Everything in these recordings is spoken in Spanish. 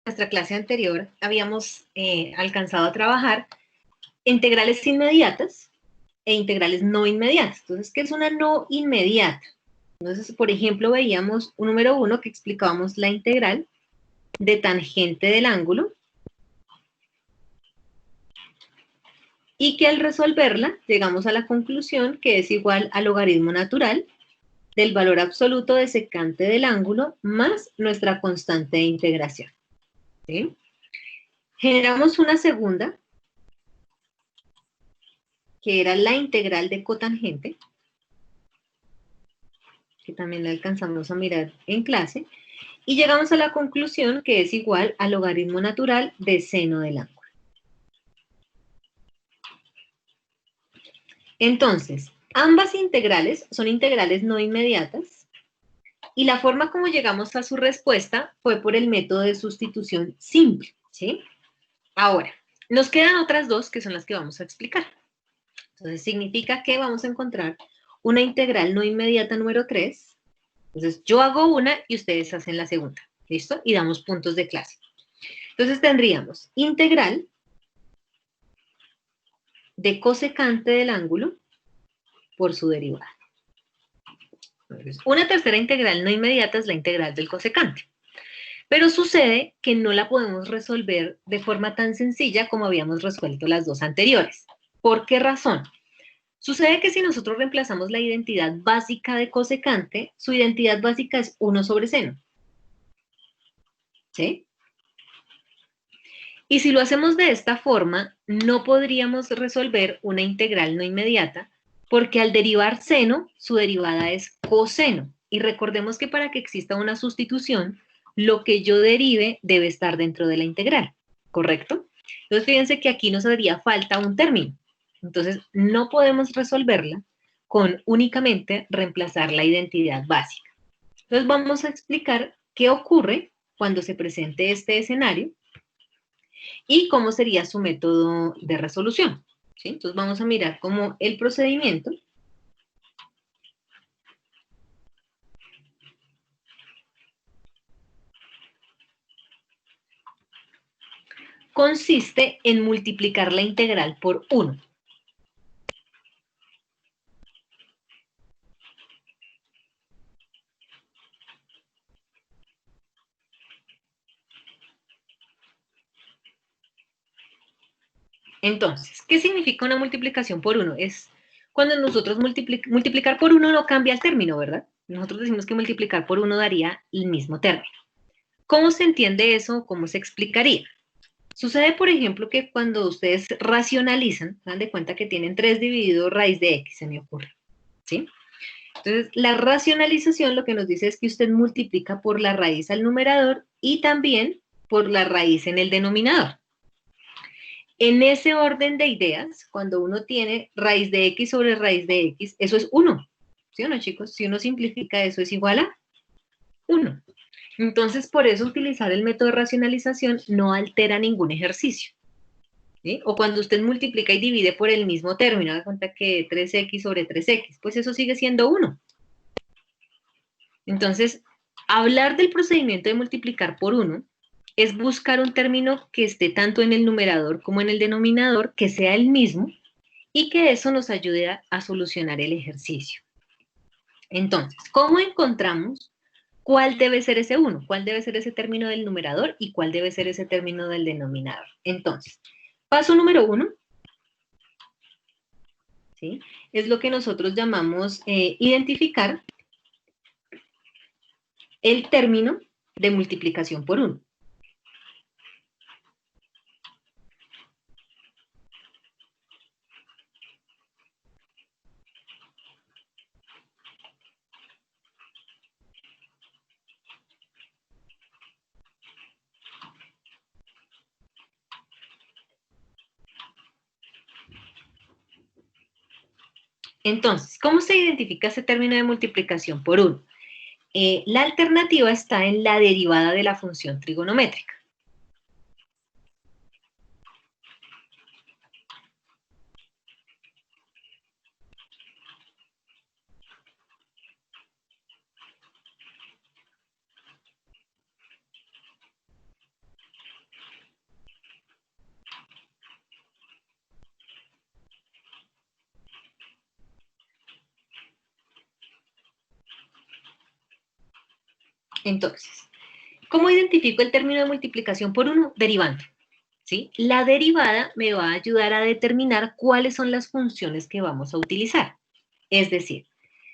nuestra clase anterior habíamos alcanzado a trabajar integrales inmediatas e integrales no inmediatas. Entonces, ¿qué es una no inmediata? Entonces, por ejemplo, veíamos un número 1 que explicábamos la integral de tangente del ángulo y que al resolverla llegamos a la conclusión que es igual al logaritmo natural del valor absoluto de secante del ángulo más nuestra constante de integración. ¿Sí? Generamos una segunda, que era la integral de cotangente, que también la alcanzamos a mirar en clase, y llegamos a la conclusión que es igual al logaritmo natural de seno del ángulo. Entonces, ambas integrales son integrales no inmediatas, y la forma como llegamos a su respuesta fue por el método de sustitución simple, ¿sí? Ahora, nos quedan otras dos que son las que vamos a explicar. Entonces, significa que vamos a encontrar una integral no inmediata número 3. Entonces, yo hago una y ustedes hacen la segunda. ¿Listo? Y damos puntos de clase. Entonces, tendríamos integral de cosecante del ángulo por su derivada. Entonces, una tercera integral no inmediata es la integral del cosecante. Pero sucede que no la podemos resolver de forma tan sencilla como habíamos resuelto las dos anteriores. ¿Por qué razón? Sucede que si nosotros reemplazamos la identidad básica de cosecante, su identidad básica es 1 sobre seno. ¿Sí? Y si lo hacemos de esta forma, no podríamos resolver una integral no inmediata, porque al derivar seno, su derivada es coseno. Y recordemos que para que exista una sustitución, lo que yo derive debe estar dentro de la integral, ¿correcto? Entonces fíjense que aquí nos haría falta un término. Entonces no podemos resolverla con únicamente reemplazar la identidad básica. Entonces vamos a explicar qué ocurre cuando se presente este escenario y cómo sería su método de resolución. ¿Sí? Entonces vamos a mirar cómo el procedimiento consiste en multiplicar la integral por 1. Entonces, ¿qué significa una multiplicación por 1? Es cuando nosotros multiplicar por 1 no cambia el término, ¿verdad? Nosotros decimos que multiplicar por 1 daría el mismo término. ¿Cómo se entiende eso? ¿Cómo se explicaría? Sucede, por ejemplo, que cuando ustedes racionalizan, dan de cuenta que tienen 3 dividido raíz de x, se me ocurre, ¿sí? Entonces, la racionalización lo que nos dice es que usted multiplica por la raíz al numerador y también por la raíz en el denominador. En ese orden de ideas, cuando uno tiene raíz de x sobre raíz de x, eso es 1. ¿Sí o no, chicos? Si uno simplifica eso es igual a 1. Entonces, por eso utilizar el método de racionalización no altera ningún ejercicio. ¿Sí? O cuando usted multiplica y divide por el mismo término, da cuenta que 3x sobre 3x, pues eso sigue siendo 1. Entonces, hablar del procedimiento de multiplicar por 1 es buscar un término que esté tanto en el numerador como en el denominador, que sea el mismo, y que eso nos ayude a solucionar el ejercicio. Entonces, ¿cómo encontramos cuál debe ser ese 1? ¿Cuál debe ser ese término del numerador y cuál debe ser ese término del denominador? Entonces, paso número 1, ¿sí? Es lo que nosotros llamamos identificar el término de multiplicación por 1. Entonces, ¿cómo se identifica ese término de multiplicación por 1? La alternativa está en la derivada de la función trigonométrica. Entonces, ¿cómo identifico el término de multiplicación por 1? Derivando, ¿sí? La derivada me va a ayudar a determinar cuáles son las funciones que vamos a utilizar. Es decir,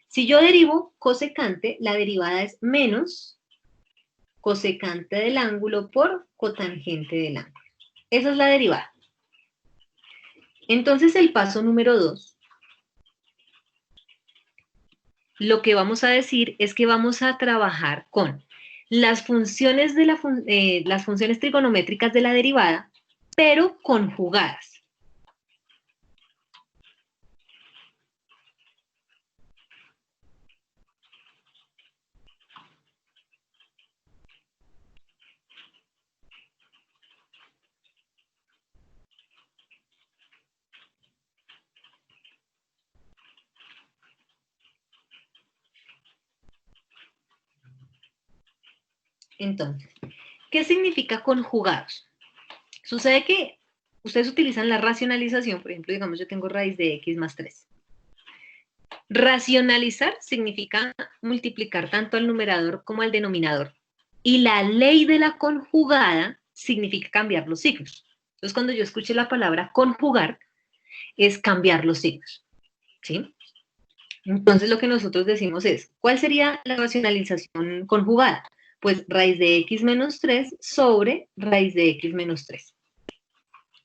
si yo derivo cosecante, la derivada es menos cosecante del ángulo por cotangente del ángulo. Esa es la derivada. Entonces, el paso número 2, lo que vamos a decir es que vamos a trabajar con las funciones, las funciones trigonométricas de la derivada, pero conjugadas. Entonces, ¿qué significa conjugados? Sucede que ustedes utilizan la racionalización, por ejemplo, digamos yo tengo raíz de x más 3. Racionalizar significa multiplicar tanto al numerador como al denominador. Y la ley de la conjugada significa cambiar los signos. Entonces, cuando yo escuche la palabra conjugar, es cambiar los signos, ¿sí? Entonces, lo que nosotros decimos es, ¿cuál sería la racionalización conjugada? Pues raíz de x menos 3 sobre raíz de x menos 3.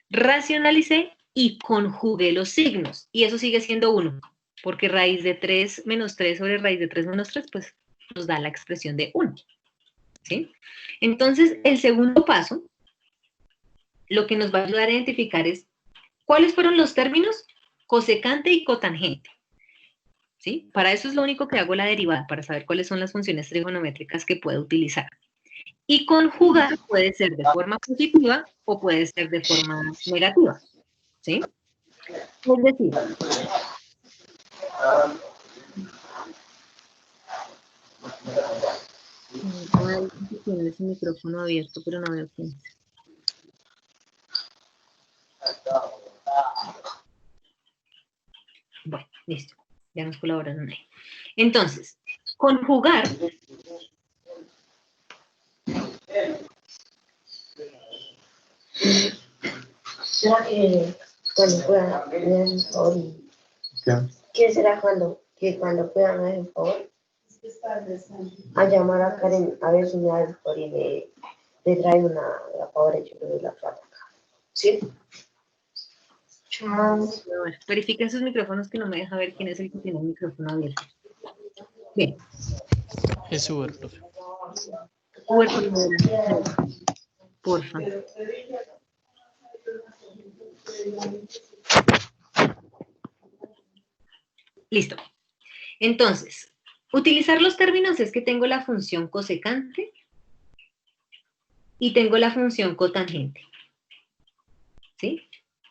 Racionalicé y conjugué los signos, y eso sigue siendo 1, porque raíz de 3 menos 3 sobre raíz de 3 menos 3, pues nos da la expresión de 1, ¿sí? Entonces, el segundo paso, lo que nos va a ayudar a identificar es cuáles fueron los términos cosecante y cotangente, ¿sí? Para eso es lo único que hago la derivada, para saber cuáles son las funciones trigonométricas que puedo utilizar. Y conjugar puede ser de forma positiva o puede ser de forma negativa, ¿sí? Es decir, tiene ese micrófono abierto, pero no veo quién. Bueno, listo. Ya nos colaboraron ahí. Entonces, conjugar ¿Será que cuando puedan hacer un favor? ¿Qué será cuando puedan hacer un favor? A llamar a Karen a ver si me da el favor y le trae la favor hecho de la plata. ¿Sí? Chao. Bueno, verifiquen sus micrófonos que no me deja ver quién es el que tiene el micrófono abierto. Bien. Es Uber, profe. Uber, por favor. Listo. Entonces, utilizar los términos es que tengo la función cosecante y tengo la función cotangente. ¿Sí?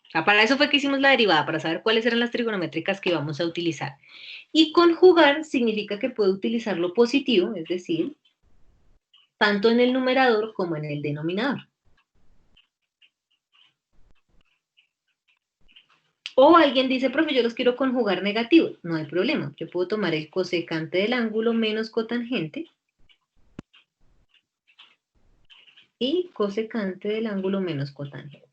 O sea, para eso fue que hicimos la derivada, para saber cuáles eran las trigonométricas que íbamos a utilizar. Y conjugar significa que puedo utilizar lo positivo, es decir, tanto en el numerador como en el denominador. O alguien dice, profe, yo los quiero conjugar negativos. No hay problema. Yo puedo tomar el cosecante del ángulo menos cotangente y cosecante del ángulo menos cotangente.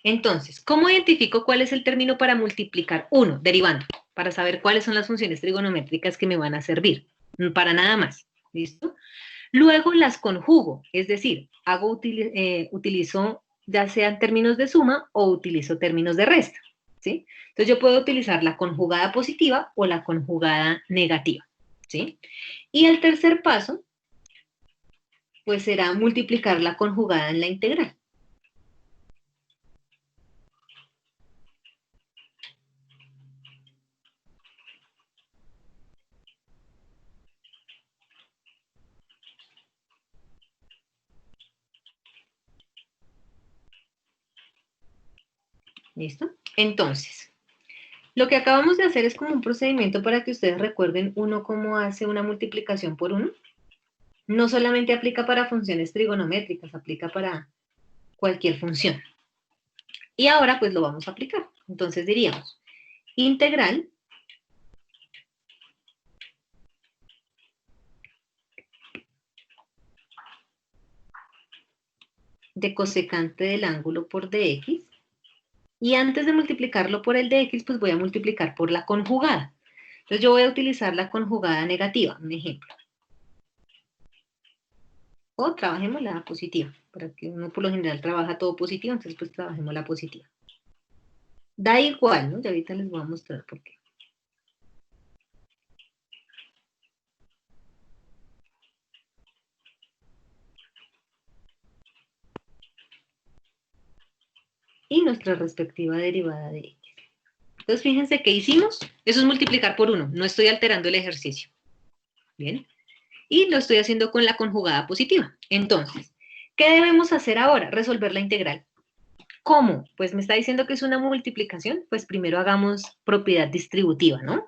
Entonces, ¿cómo identifico cuál es el término para multiplicar? 1, derivando, para saber cuáles son las funciones trigonométricas que me van a servir. Para nada más. ¿Listo? Luego las conjugo, es decir, utilizo ya sean términos de suma o utilizo términos de resta, ¿sí? Entonces yo puedo utilizar la conjugada positiva o la conjugada negativa, ¿sí? Y el tercer paso, pues será multiplicar la conjugada en la integral. ¿Listo? Entonces, lo que acabamos de hacer es como un procedimiento para que ustedes recuerden uno cómo hace una multiplicación por uno. No solamente aplica para funciones trigonométricas, aplica para cualquier función. Y ahora pues lo vamos a aplicar. Entonces diríamos, integral de cosecante del ángulo por dx. Y antes de multiplicarlo por el dx, pues voy a multiplicar por la conjugada. Entonces yo voy a utilizar la conjugada negativa, un ejemplo. O trabajemos la positiva, para que uno por lo general trabaja todo positivo, entonces pues trabajemos la positiva. Da igual, ¿no? Ya ahorita les voy a mostrar por qué. Y nuestra respectiva derivada de x. Entonces fíjense qué hicimos. Eso es multiplicar por 1. No estoy alterando el ejercicio. Bien. Y lo estoy haciendo con la conjugada positiva. Entonces, ¿qué debemos hacer ahora? Resolver la integral. ¿Cómo? Pues me está diciendo que es una multiplicación. Pues primero hagamos propiedad distributiva, ¿no?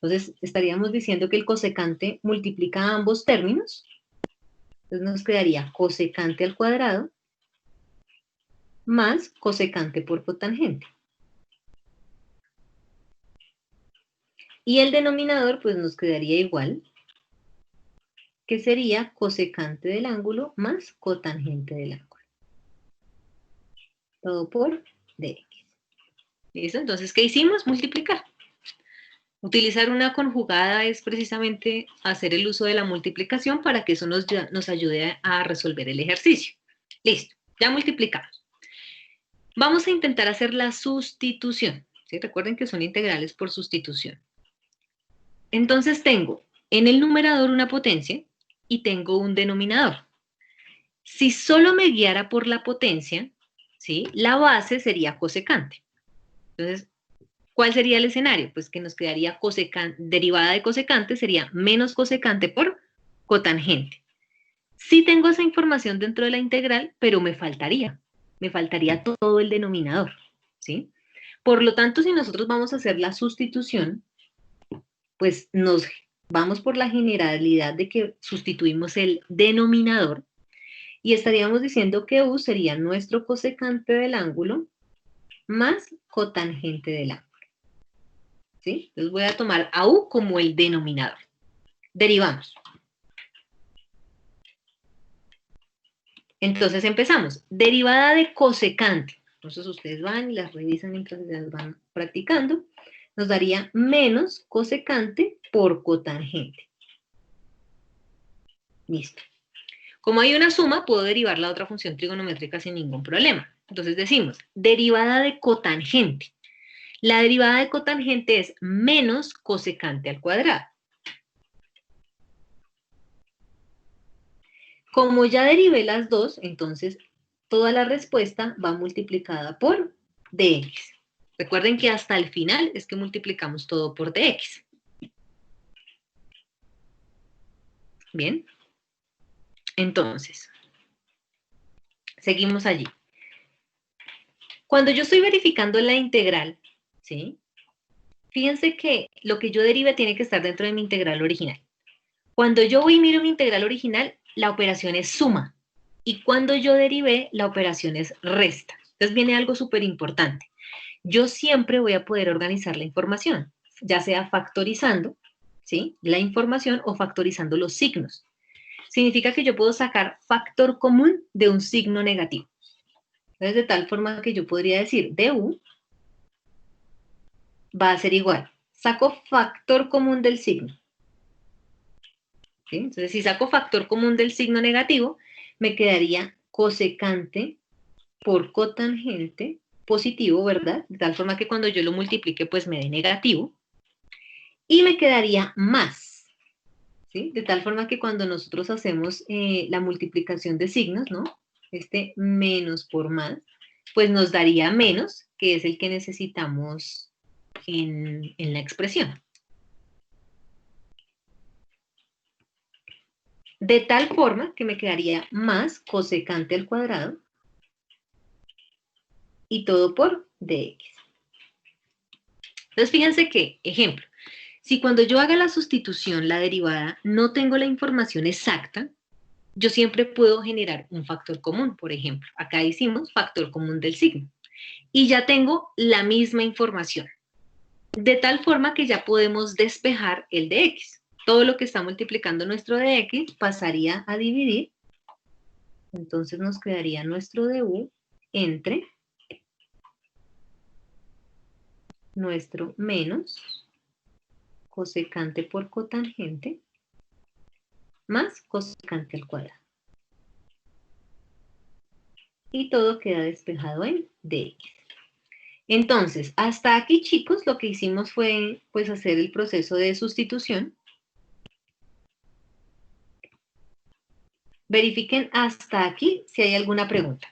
Entonces estaríamos diciendo que el cosecante multiplica ambos términos. Entonces nos quedaría cosecante al cuadrado más cosecante por cotangente. Y el denominador pues nos quedaría igual, que sería cosecante del ángulo más cotangente del ángulo. Todo por dx. ¿Listo? Entonces, ¿qué hicimos? Multiplicar. Utilizar una conjugada es precisamente hacer el uso de la multiplicación para que eso nos ayude a resolver el ejercicio. Listo, ya multiplicamos. Vamos a intentar hacer la sustitución. ¿Sí? Recuerden que son integrales por sustitución. Entonces tengo en el numerador una potencia y tengo un denominador. Si solo me guiara por la potencia, ¿sí? La base sería cosecante. Entonces, ¿cuál sería el escenario? Pues que nos quedaría derivada de cosecante sería menos cosecante por cotangente. Sí tengo esa información dentro de la integral, pero me faltaría todo el denominador, ¿sí? Por lo tanto, si nosotros vamos a hacer la sustitución, pues nos vamos por la generalidad de que sustituimos el denominador y estaríamos diciendo que U sería nuestro cosecante del ángulo más cotangente del ángulo. ¿Sí? Entonces voy a tomar a U como el denominador. Derivamos. Entonces empezamos. Derivada de cosecante. Entonces ustedes van y las revisan mientras las van practicando. Nos daría menos cosecante por cotangente. Listo. Como hay una suma, puedo derivar la otra función trigonométrica sin ningún problema. Entonces decimos, derivada de cotangente. La derivada de cotangente es menos cosecante al cuadrado. Como ya derivé las dos, entonces toda la respuesta va multiplicada por dx. Recuerden que hasta el final es que multiplicamos todo por dx. Bien. Entonces, seguimos allí. Cuando yo estoy verificando la integral, ¿sí? Fíjense que lo que yo derive tiene que estar dentro de mi integral original. Cuando yo voy y miro mi integral original, la operación es suma. Y cuando yo derivé, la operación es resta. Entonces viene algo súper importante. Yo siempre voy a poder organizar la información, ya sea factorizando, ¿sí? La información o factorizando los signos. Significa que yo puedo sacar factor común de un signo negativo. Entonces, de tal forma que yo podría decir du va a ser igual. Saco factor común del signo. ¿Sí? Entonces, si saco factor común del signo negativo, me quedaría cosecante por cotangente positivo, ¿verdad? De tal forma que cuando yo lo multiplique, pues me dé negativo. Y me quedaría más, ¿sí? De tal forma que cuando nosotros hacemos la multiplicación de signos, ¿no? Este menos por más, pues nos daría menos, que es el que necesitamos en la expresión. De tal forma que me quedaría más cosecante al cuadrado y todo por dx. Entonces, fíjense que, ejemplo, si cuando yo haga la sustitución, la derivada, no tengo la información exacta, yo siempre puedo generar un factor común, por ejemplo. Acá hicimos factor común del signo. Y ya tengo la misma información. De tal forma que ya podemos despejar el dx. Todo lo que está multiplicando nuestro dx pasaría a dividir Entonces nos quedaría nuestro du entre nuestro menos cosecante por cotangente más cosecante al cuadrado. Y todo queda despejado en dx. Entonces, hasta aquí, chicos, lo que hicimos fue pues hacer el proceso de sustitución. Verifiquen hasta aquí si hay alguna pregunta.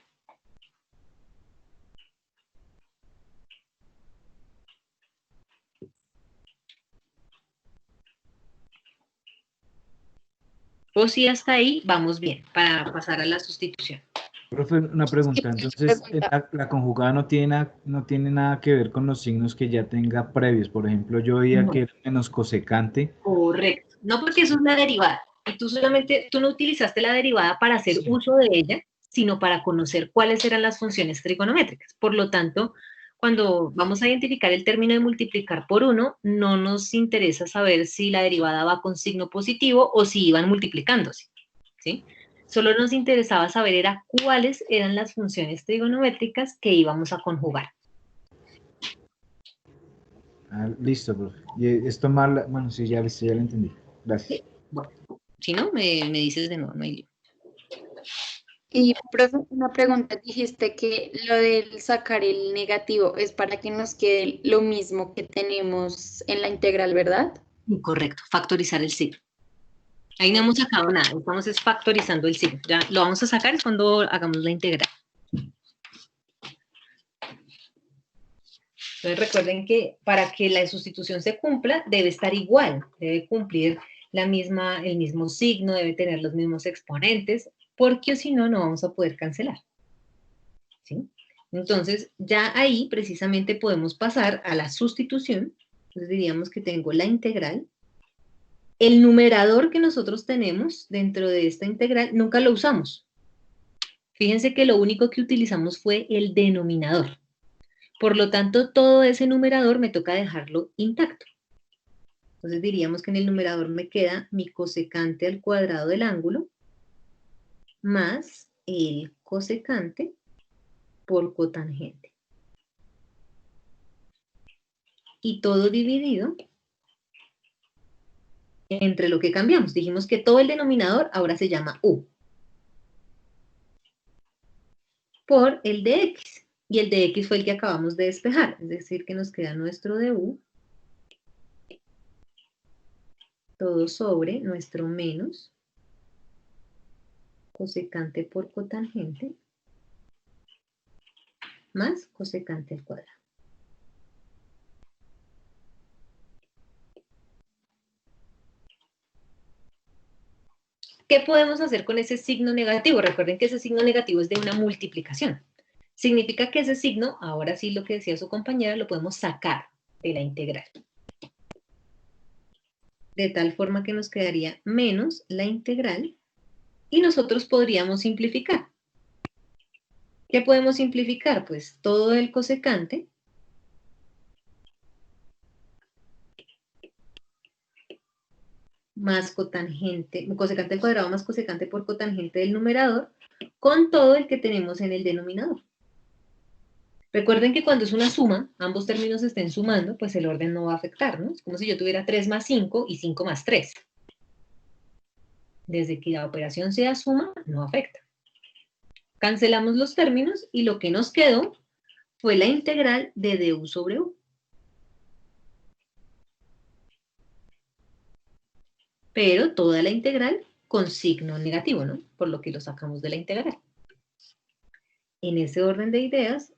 O si hasta ahí vamos bien para pasar a la sustitución. Profe, una pregunta. Entonces, la conjugada no tiene nada que ver con los signos que ya tenga previos. Por ejemplo, yo veía No. que era menos cosecante. Correcto. No, porque eso es la derivada. Y tú no utilizaste la derivada para hacer uso de ella, sino para conocer cuáles eran las funciones trigonométricas. Por lo tanto, cuando vamos a identificar el término de multiplicar por 1, no nos interesa saber si la derivada va con signo positivo o si iban multiplicándose, ¿sí? Solo nos interesaba saber era cuáles eran las funciones trigonométricas que íbamos a conjugar. Ah, listo, profe. Y esto mal, bueno, sí, ya lo entendí. Gracias. Bueno, si no, me dices de nuevo, no hay lío. Y, profe, una pregunta, dijiste que lo del sacar el negativo es para que nos quede lo mismo que tenemos en la integral, ¿verdad? Correcto, factorizar el signo. Ahí no hemos sacado nada, estamos factorizando el signo. Ya lo vamos a sacar cuando hagamos la integral. Entonces recuerden que para que la sustitución se cumpla, debe estar igual, debe cumplir el mismo signo, debe tener los mismos exponentes, porque si no, no vamos a poder cancelar. ¿Sí? Entonces, ya ahí precisamente podemos pasar a la sustitución. Entonces diríamos que tengo la integral. El numerador que nosotros tenemos dentro de esta integral nunca lo usamos. Fíjense que lo único que utilizamos fue el denominador. Por lo tanto, todo ese numerador me toca dejarlo intacto. Entonces diríamos que en el numerador me queda mi cosecante al cuadrado del ángulo más el cosecante por cotangente. Y todo dividido entre lo que cambiamos. Dijimos que todo el denominador ahora se llama u. Por el de x. Y el de x fue el que acabamos de despejar. Es decir, que nos queda nuestro du. Todo sobre nuestro menos cosecante por cotangente más cosecante al cuadrado. ¿Qué podemos hacer con ese signo negativo? Recuerden que ese signo negativo es de una multiplicación. Significa que ese signo, ahora sí lo que decía su compañera, lo podemos sacar de la integral. De tal forma que nos quedaría menos la integral y nosotros podríamos simplificar. ¿Qué podemos simplificar? Pues todo el cosecante más cotangente, cosecante al cuadrado más cosecante por cotangente del numerador, con todo el que tenemos en el denominador. Recuerden que cuando es una suma, ambos términos estén sumando, pues el orden no va a afectar, ¿no? Es como si yo tuviera 3 más 5 y 5 más 3. Desde que la operación sea suma, no afecta. Cancelamos los términos y lo que nos quedó fue la integral de du sobre u. Pero toda la integral con signo negativo, ¿no? Por lo que lo sacamos de la integral. En ese orden de ideas,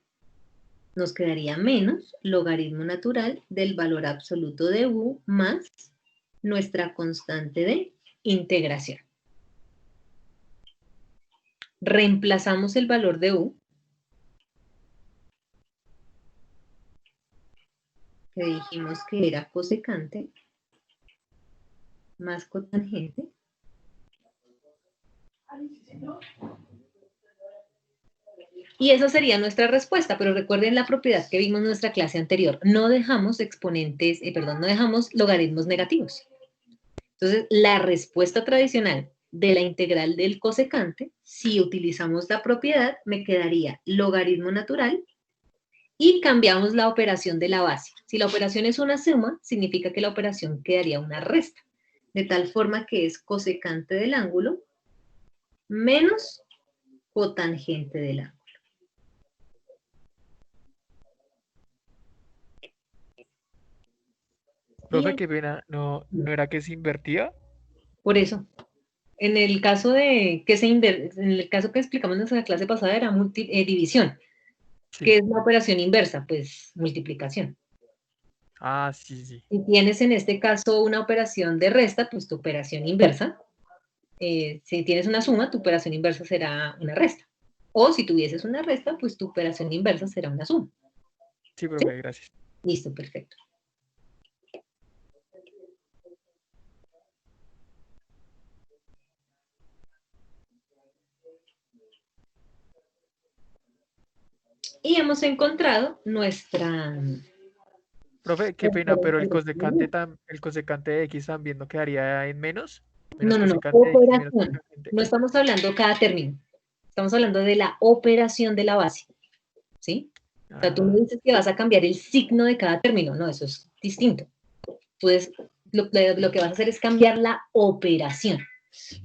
nos quedaría menos logaritmo natural del valor absoluto de u más nuestra constante de integración. Reemplazamos el valor de u, que dijimos que era cosecante, más cotangente, y esa sería nuestra respuesta, pero recuerden la propiedad que vimos en nuestra clase anterior. No dejamos no dejamos logaritmos negativos. Entonces, la respuesta tradicional de la integral del cosecante, si utilizamos la propiedad, me quedaría logaritmo natural y cambiamos la operación de la base. Si la operación es una suma, significa que la operación quedaría una resta, de tal forma que es cosecante del ángulo menos cotangente del ángulo. Profe, qué pena, ¿no era que se invertía? Por eso, en el caso de que en el caso que explicamos en nuestra clase pasada era división. Sí. ¿Qué es la operación inversa? Pues multiplicación. Ah, sí, sí. Si tienes en este caso una operación de resta, pues tu operación inversa. Si tienes una suma, tu operación inversa será una resta. O si tuvieses una resta, pues tu operación inversa será una suma. Sí, ¿Sí? profe, gracias. Listo, perfecto. Y hemos encontrado nuestra... Profe, qué pena, pero el cosecante de X también no quedaría en menos. Menos No, cosecante de X menos operación. cosecante. No estamos hablando cada término. Estamos hablando de la operación de la base. ¿Sí? O sea, tú me Ah, dices que vas a cambiar el signo de cada término. No, eso es distinto. Entonces, lo que vas a hacer es cambiar la operación.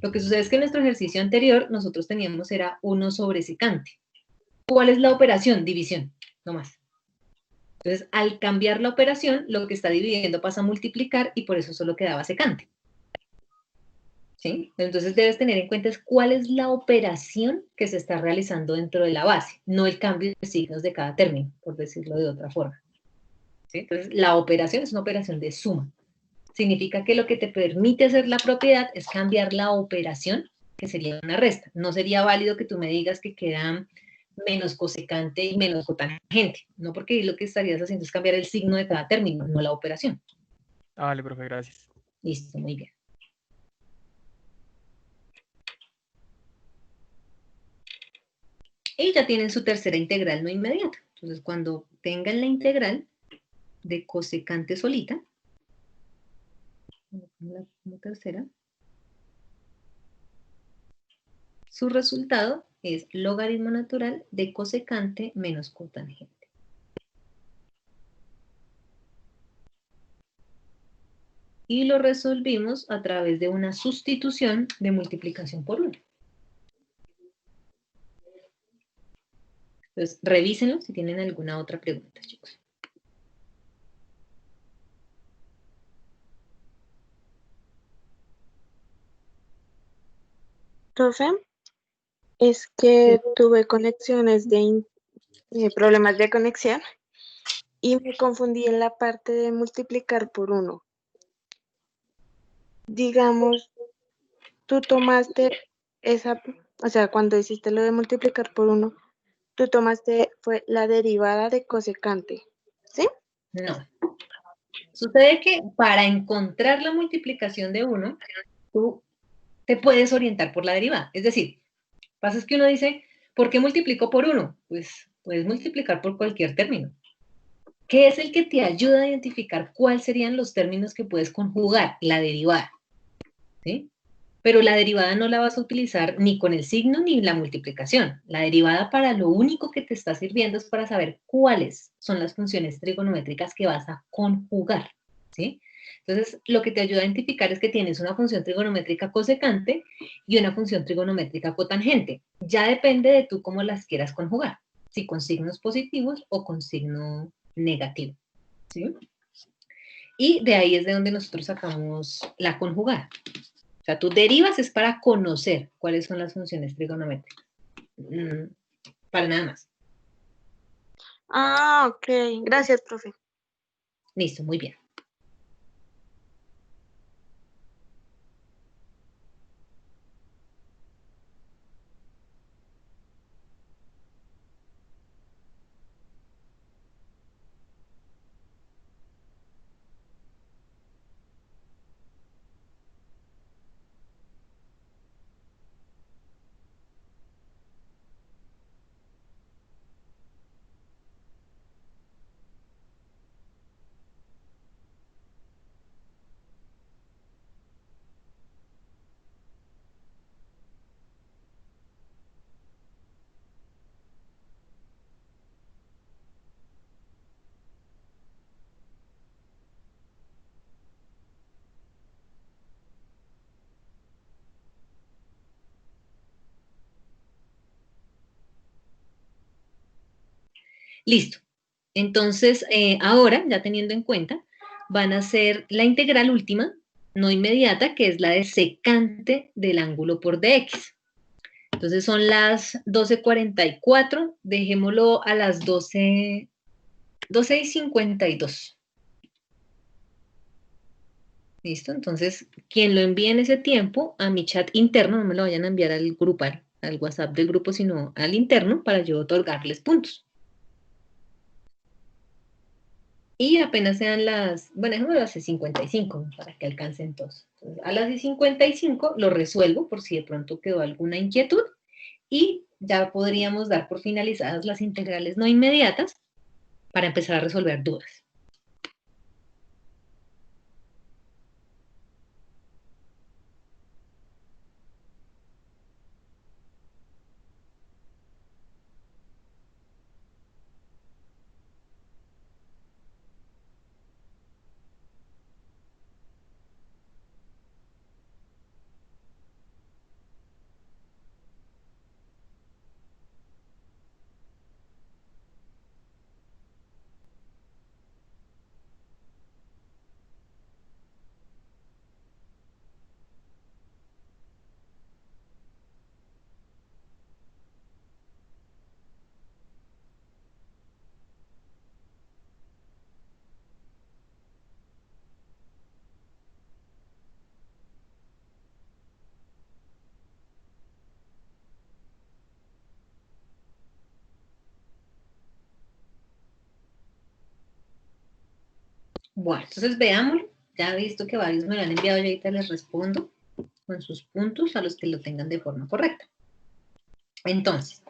Lo que sucede es que en nuestro ejercicio anterior nosotros teníamos era 1 sobre secante. ¿Cuál es la operación? División, no más. Entonces, al cambiar la operación, lo que está dividiendo pasa a multiplicar y por eso solo quedaba secante. ¿Sí? Entonces debes tener en cuenta cuál es la operación que se está realizando dentro de la base, no el cambio de signos de cada término, por decirlo de otra forma. ¿Sí? Entonces, la operación es una operación de suma. Significa que lo que te permite hacer la propiedad es cambiar la operación, que sería una resta. No sería válido que tú me digas que quedan menos cosecante y menos cotangente, no, porque lo que estarías haciendo es cambiar el signo de cada término, no la operación. vale, profe, gracias. Listo, muy bien. Y ya tienen su tercera integral no inmediata. Entonces, cuando tengan la integral de cosecante solita, como tercera, su resultado es logaritmo natural de cosecante menos cotangente. Y lo resolvimos a través de una sustitución de multiplicación por 1. Entonces, revísenlo si tienen alguna otra pregunta, chicos. Profe, es que tuve problemas de conexión y me confundí en la parte de multiplicar por 1. Digamos, tú tomaste o sea, cuando hiciste lo de multiplicar por 1, tú tomaste, fue la derivada de cosecante, ¿sí? No. Sucede que para encontrar la multiplicación de 1, tú te puedes orientar por la derivada. Es decir, pasa es que uno dice, ¿por qué multiplico por 1? Pues puedes multiplicar por cualquier término. ¿Qué es el que te ayuda a identificar cuáles serían los términos que puedes conjugar? La derivada. ¿Sí? Pero la derivada no la vas a utilizar ni con el signo ni la multiplicación. La derivada para lo único que te está sirviendo es para saber cuáles son las funciones trigonométricas que vas a conjugar. ¿Sí? Entonces, lo que te ayuda a identificar es que tienes una función trigonométrica cosecante y una función trigonométrica cotangente. Ya depende de tú cómo las quieras conjugar, si con signos positivos o con signo negativo. ¿Sí? Y de ahí es de donde nosotros sacamos la conjugada. O sea, tú derivas es para conocer cuáles son las funciones trigonométricas. Para nada más. Ah, ok. Gracias, profe. Listo, muy bien. Listo. Entonces, ahora, ya teniendo en cuenta, van a hacer la integral última, no inmediata, que es la de secante del ángulo por dx. Entonces son las 12:44, dejémoslo a las 12:52. ¿Listo? Entonces, quien lo envíe en ese tiempo a mi chat interno, no me lo vayan a enviar al grupo, al WhatsApp del grupo, sino al interno para yo otorgarles puntos. Y apenas sean las, bueno, déjame las 55 para que alcancen todos. Entonces, a las 55 lo resuelvo por si de pronto quedó alguna inquietud y ya podríamos dar por finalizadas las integrales no inmediatas para empezar a resolver dudas. Bueno, entonces veámoslo. Ya he visto que varios me lo han enviado y ahorita les respondo con sus puntos a los que lo tengan de forma correcta. Entonces,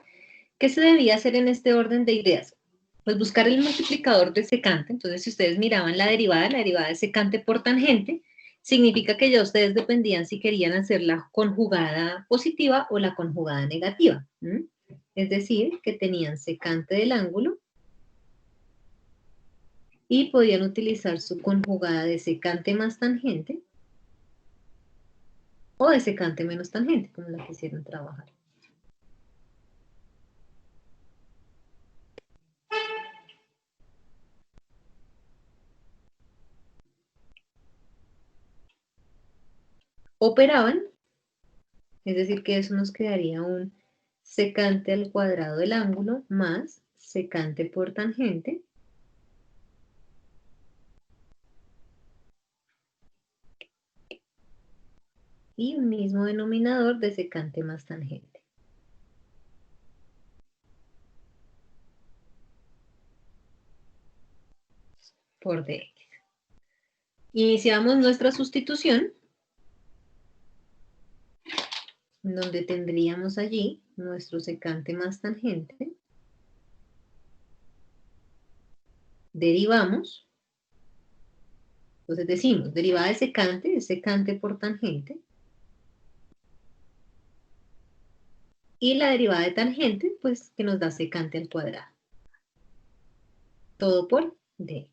¿qué se debía hacer en este orden de ideas? Pues buscar el multiplicador de secante. Entonces, si ustedes miraban la derivada de secante por tangente, significa que ya ustedes dependían si querían hacer la conjugada positiva o la conjugada negativa. Es decir, que tenían secante del ángulo y podían utilizar su conjugada de secante más tangente o de secante menos tangente, como la quisieran trabajar. Operaban, es decir, que eso nos quedaría un secante al cuadrado del ángulo más secante por tangente y un mismo denominador de secante más tangente por dx. Iniciamos nuestra sustitución, donde tendríamos allí nuestro secante más tangente. Derivamos. Entonces decimos, derivada de secante es secante por tangente. Y la derivada de tangente, pues que nos da secante al cuadrado. Todo por dx.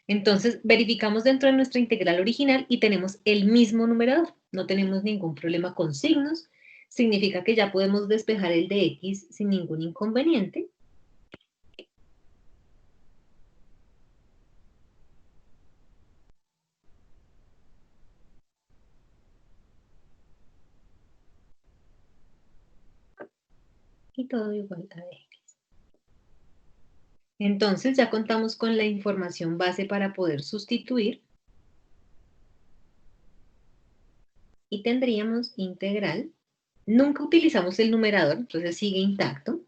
Entonces verificamos dentro de nuestra integral original y tenemos el mismo numerador. No tenemos ningún problema con signos. Significa que ya podemos despejar el de x sin ningún inconveniente. Y todo igual a dx. Entonces ya contamos con la información base para poder sustituir. Y tendríamos integral. Nunca utilizamos el numerador, entonces sigue intacto.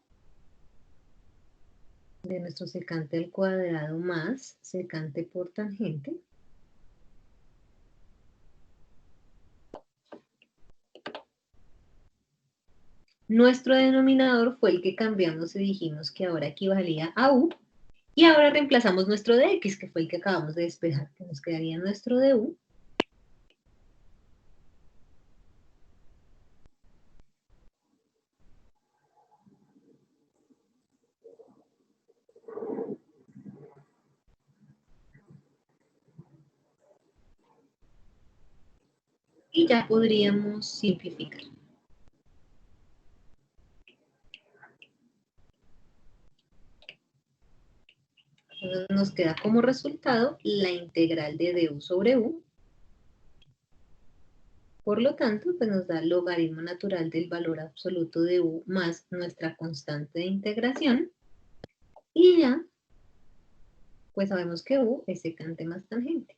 De nuestro secante al cuadrado más secante por tangente. Nuestro denominador fue el que cambiamos y dijimos que ahora equivalía a u. Y ahora reemplazamos nuestro dx, que fue el que acabamos de despejar, que nos quedaría nuestro du. Y ya podríamos simplificar. Entonces nos queda como resultado la integral de du sobre u. Por lo tanto, pues nos da el logaritmo natural del valor absoluto de u más nuestra constante de integración. Y ya, pues sabemos que u es secante más tangente.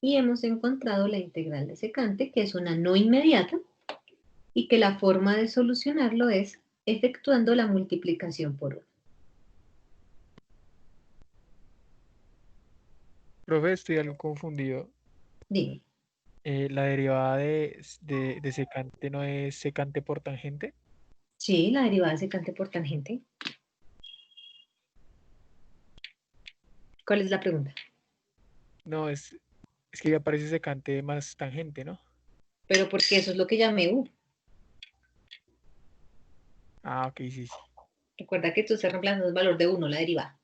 Y hemos encontrado la integral de secante, que es una no inmediata, y que la forma de solucionarlo es efectuando la multiplicación por 1. Profe, estoy algo confundido. Dime. ¿La derivada de secante no es secante por tangente? Sí, la derivada de secante por tangente. ¿Cuál es la pregunta? No, es que ya aparece secante más tangente, ¿no? Pero porque eso es lo que llamé u. Ah, ok, sí, sí. Recuerda que tú estás reemplazando el valor de 1, la derivada.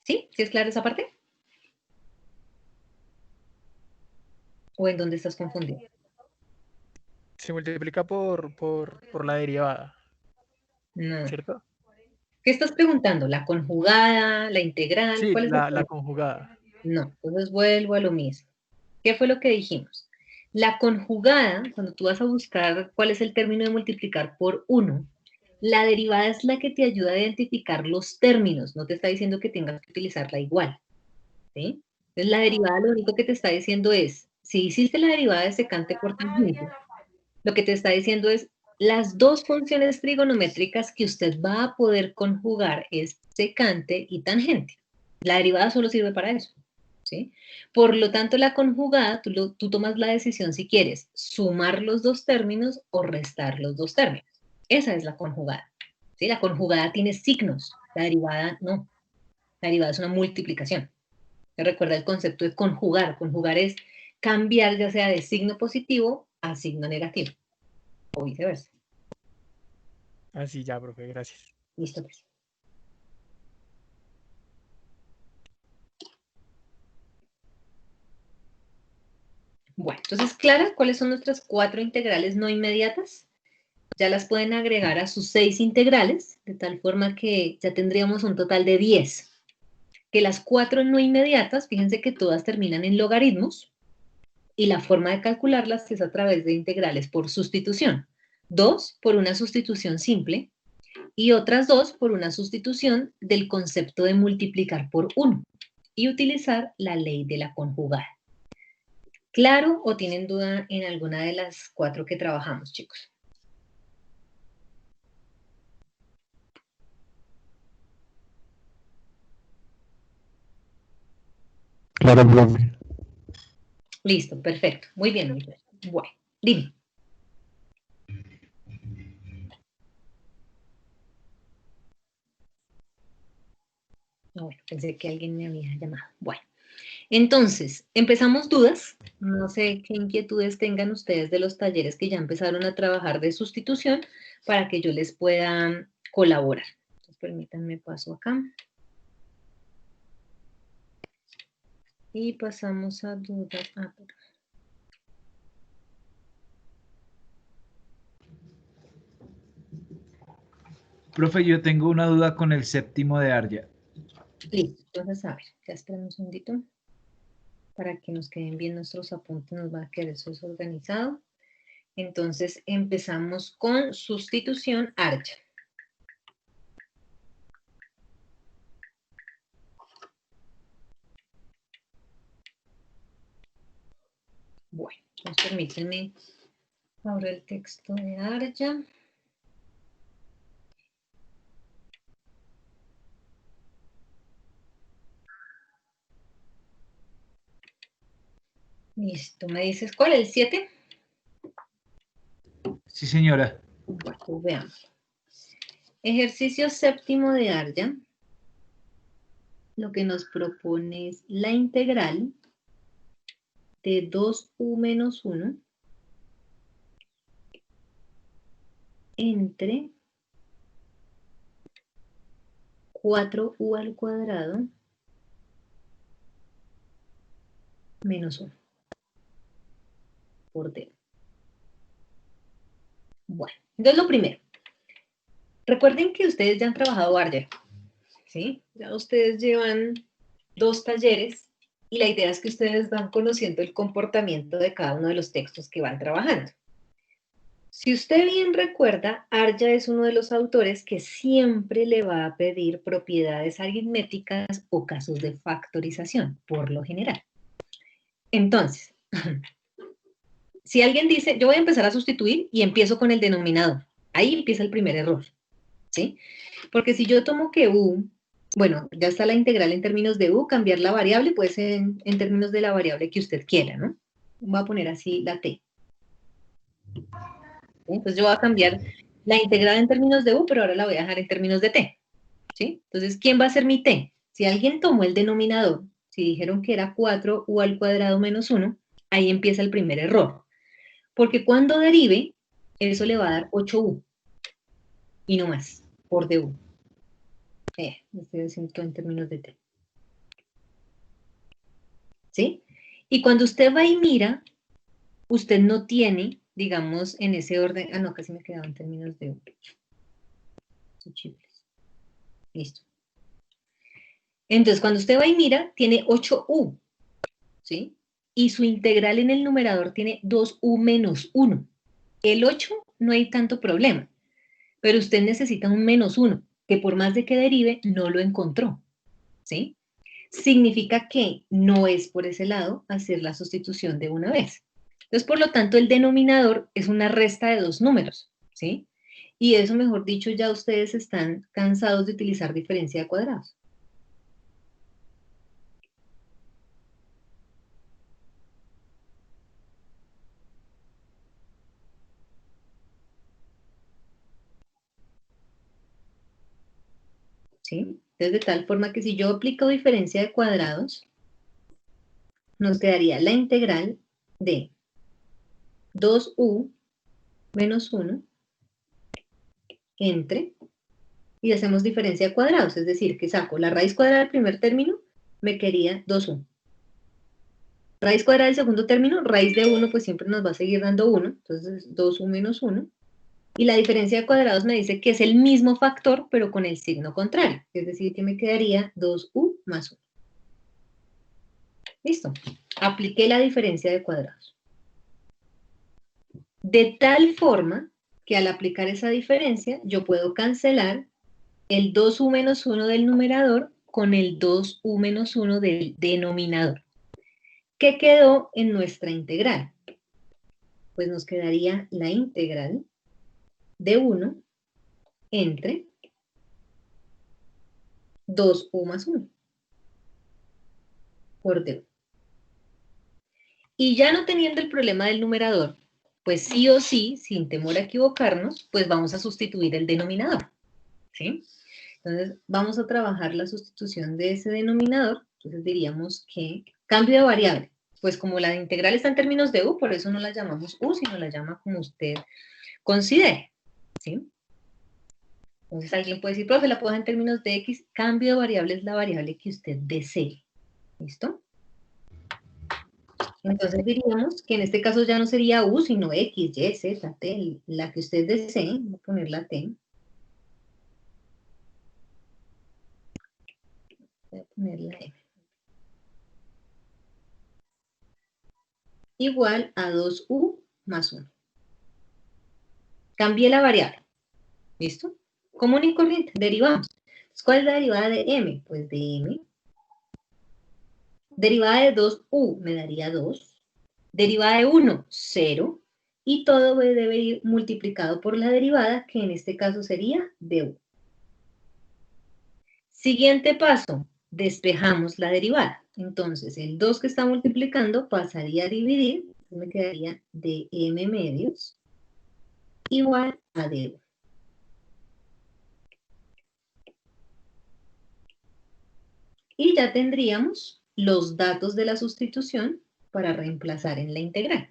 ¿Sí? ¿Sí es clara esa parte? ¿O en dónde estás confundido? Se multiplica por la derivada, No. ¿cierto? ¿Qué estás preguntando? ¿La conjugada? ¿La integral? Sí, ¿Cuál es la la pregunta? conjugada. No, entonces vuelvo a lo mismo. ¿Qué fue lo que dijimos? La conjugada, cuando tú vas a buscar cuál es el término de multiplicar por 1, la derivada es la que te ayuda a identificar los términos, no te está diciendo que tengas que utilizarla igual, ¿sí? Entonces la derivada lo único que te está diciendo es, si hiciste la derivada de secante por tangente, lo que te está diciendo es, las dos funciones trigonométricas que usted va a poder conjugar es secante y tangente. La derivada solo sirve para eso, ¿sí? Por lo tanto, la conjugada, tú tomas la decisión si quieres sumar los dos términos o restar los dos términos. Esa es la conjugada, ¿sí? La conjugada tiene signos, la derivada no. La derivada es una multiplicación. Recuerda el concepto de conjugar. Conjugar es cambiar ya sea de signo positivo a signo negativo o viceversa. Así ya, profe, gracias. Listo, pues. Bueno, entonces, Clara, ¿cuáles son nuestras 4 integrales no inmediatas? Ya las pueden agregar a sus 6 integrales, de tal forma que ya tendríamos un total de 10. Que las 4 no inmediatas, fíjense que todas terminan en logaritmos, y la forma de calcularlas es a través de integrales por sustitución. 2 por una sustitución simple, y otras 2 por una sustitución del concepto de multiplicar por 1 y utilizar la ley de la conjugada. ¿Claro o tienen duda en alguna de las 4 que trabajamos, chicos? Claro, profe. Listo, perfecto. Muy bien, muy bien. Bueno, dime. Bueno, pensé que alguien me había llamado. Bueno, entonces, empezamos dudas. No sé qué inquietudes tengan ustedes de los talleres que ya empezaron a trabajar de sustitución para que yo les pueda colaborar. Entonces, permítanme, paso acá. Y pasamos a dudas. Profe, yo tengo una duda con el séptimo de Arya. Listo, entonces, a ver, ya esperen un segundito para que nos queden bien nuestros apuntes, nos va a quedar eso desorganizado. Entonces, empezamos con sustitución Arya. Bueno, entonces permítanme abrir el texto de Arya. Listo, ¿me dices cuál? ¿El 7? Sí, señora. Bueno, pues veamos. Ejercicio séptimo de Arya. Lo que nos propone es la integral de 2u menos 1 entre 4u al cuadrado menos 1 por d. Bueno, entonces lo primero. Recuerden que ustedes ya han trabajado álgebra, ¿sí? Ya ustedes llevan 2 talleres y la idea es que ustedes van conociendo el comportamiento de cada uno de los textos que van trabajando. Si usted bien recuerda, Arya es uno de los autores que siempre le va a pedir propiedades aritméticas o casos de factorización, por lo general. Entonces, si alguien dice, yo voy a empezar a sustituir y empiezo con el denominador, ahí empieza el primer error, ¿sí? Porque si yo tomo que u, bueno, ya está la integral en términos de u, cambiar la variable puede ser en términos de la variable que usted quiera, ¿no? Voy a poner así la t. Entonces yo voy a cambiar la integral en términos de u, pero ahora la voy a dejar en términos de t, ¿sí? Entonces, ¿quién va a ser mi t? Si alguien tomó el denominador, si dijeron que era 4u al cuadrado menos 1, ahí empieza el primer error. Porque cuando derive, eso le va a dar 8u, y no más, por du. Estoy haciendo en términos de t. ¿Sí? Y cuando usted va y mira, usted no tiene, digamos, en ese orden, no, casi me quedaba en términos de u. Listo. Entonces, cuando usted va y mira, tiene 8u, ¿sí? Y su integral en el numerador tiene 2u menos 1. El 8 no hay tanto problema, pero usted necesita un menos 1, que por más de que derive, no lo encontró, ¿sí? Significa que no es por ese lado hacer la sustitución de una vez. Entonces, por lo tanto, el denominador es una resta de 2 números, ¿sí? Y eso, mejor dicho, ya ustedes están cansados de utilizar diferencia de cuadrados. ¿Sí? Entonces, de tal forma que si yo aplico diferencia de cuadrados, nos quedaría la integral de 2u menos 1 entre, y hacemos diferencia de cuadrados, es decir, que saco la raíz cuadrada del primer término, me quedaría 2u. Raíz cuadrada del segundo término, raíz de 1, pues siempre nos va a seguir dando 1, entonces 2u menos 1. Y la diferencia de cuadrados me dice que es el mismo factor, pero con el signo contrario, es decir, que me quedaría 2u más 1. Listo. Apliqué la diferencia de cuadrados. De tal forma que al aplicar esa diferencia, yo puedo cancelar el 2u menos 1 del numerador con el 2u menos 1 del denominador. ¿Qué quedó en nuestra integral? Pues nos quedaría la integral de 1 entre 2u más 1 por d. Y ya no teniendo el problema del numerador, pues sí o sí, sin temor a equivocarnos, pues vamos a sustituir el denominador, ¿sí? Entonces, vamos a trabajar la sustitución de ese denominador. Entonces, diríamos que cambio de variable. Pues como la integral está en términos de u, por eso no la llamamos u, sino la llama como usted considere, ¿sí? Entonces, alguien puede decir, profe, la puedo hacer en términos de x. Cambio de variable es la variable que usted desee. ¿Listo? Entonces diríamos que en este caso ya no sería u, sino x, y, z, t, la que usted desee. Voy a poner la t. Voy a poner la m. Igual a 2u más 1. Cambié la variable. ¿Listo? Común y corriente, derivamos. ¿Cuál es la derivada de m? Pues de m. Derivada de 2u me daría 2. Derivada de 1, 0. Y todo debe ir multiplicado por la derivada, que en este caso sería de u. Siguiente paso, despejamos la derivada. Entonces, el 2 que está multiplicando pasaría a dividir, me quedaría de m medios igual a d. Y ya tendríamos los datos de la sustitución para reemplazar en la integral.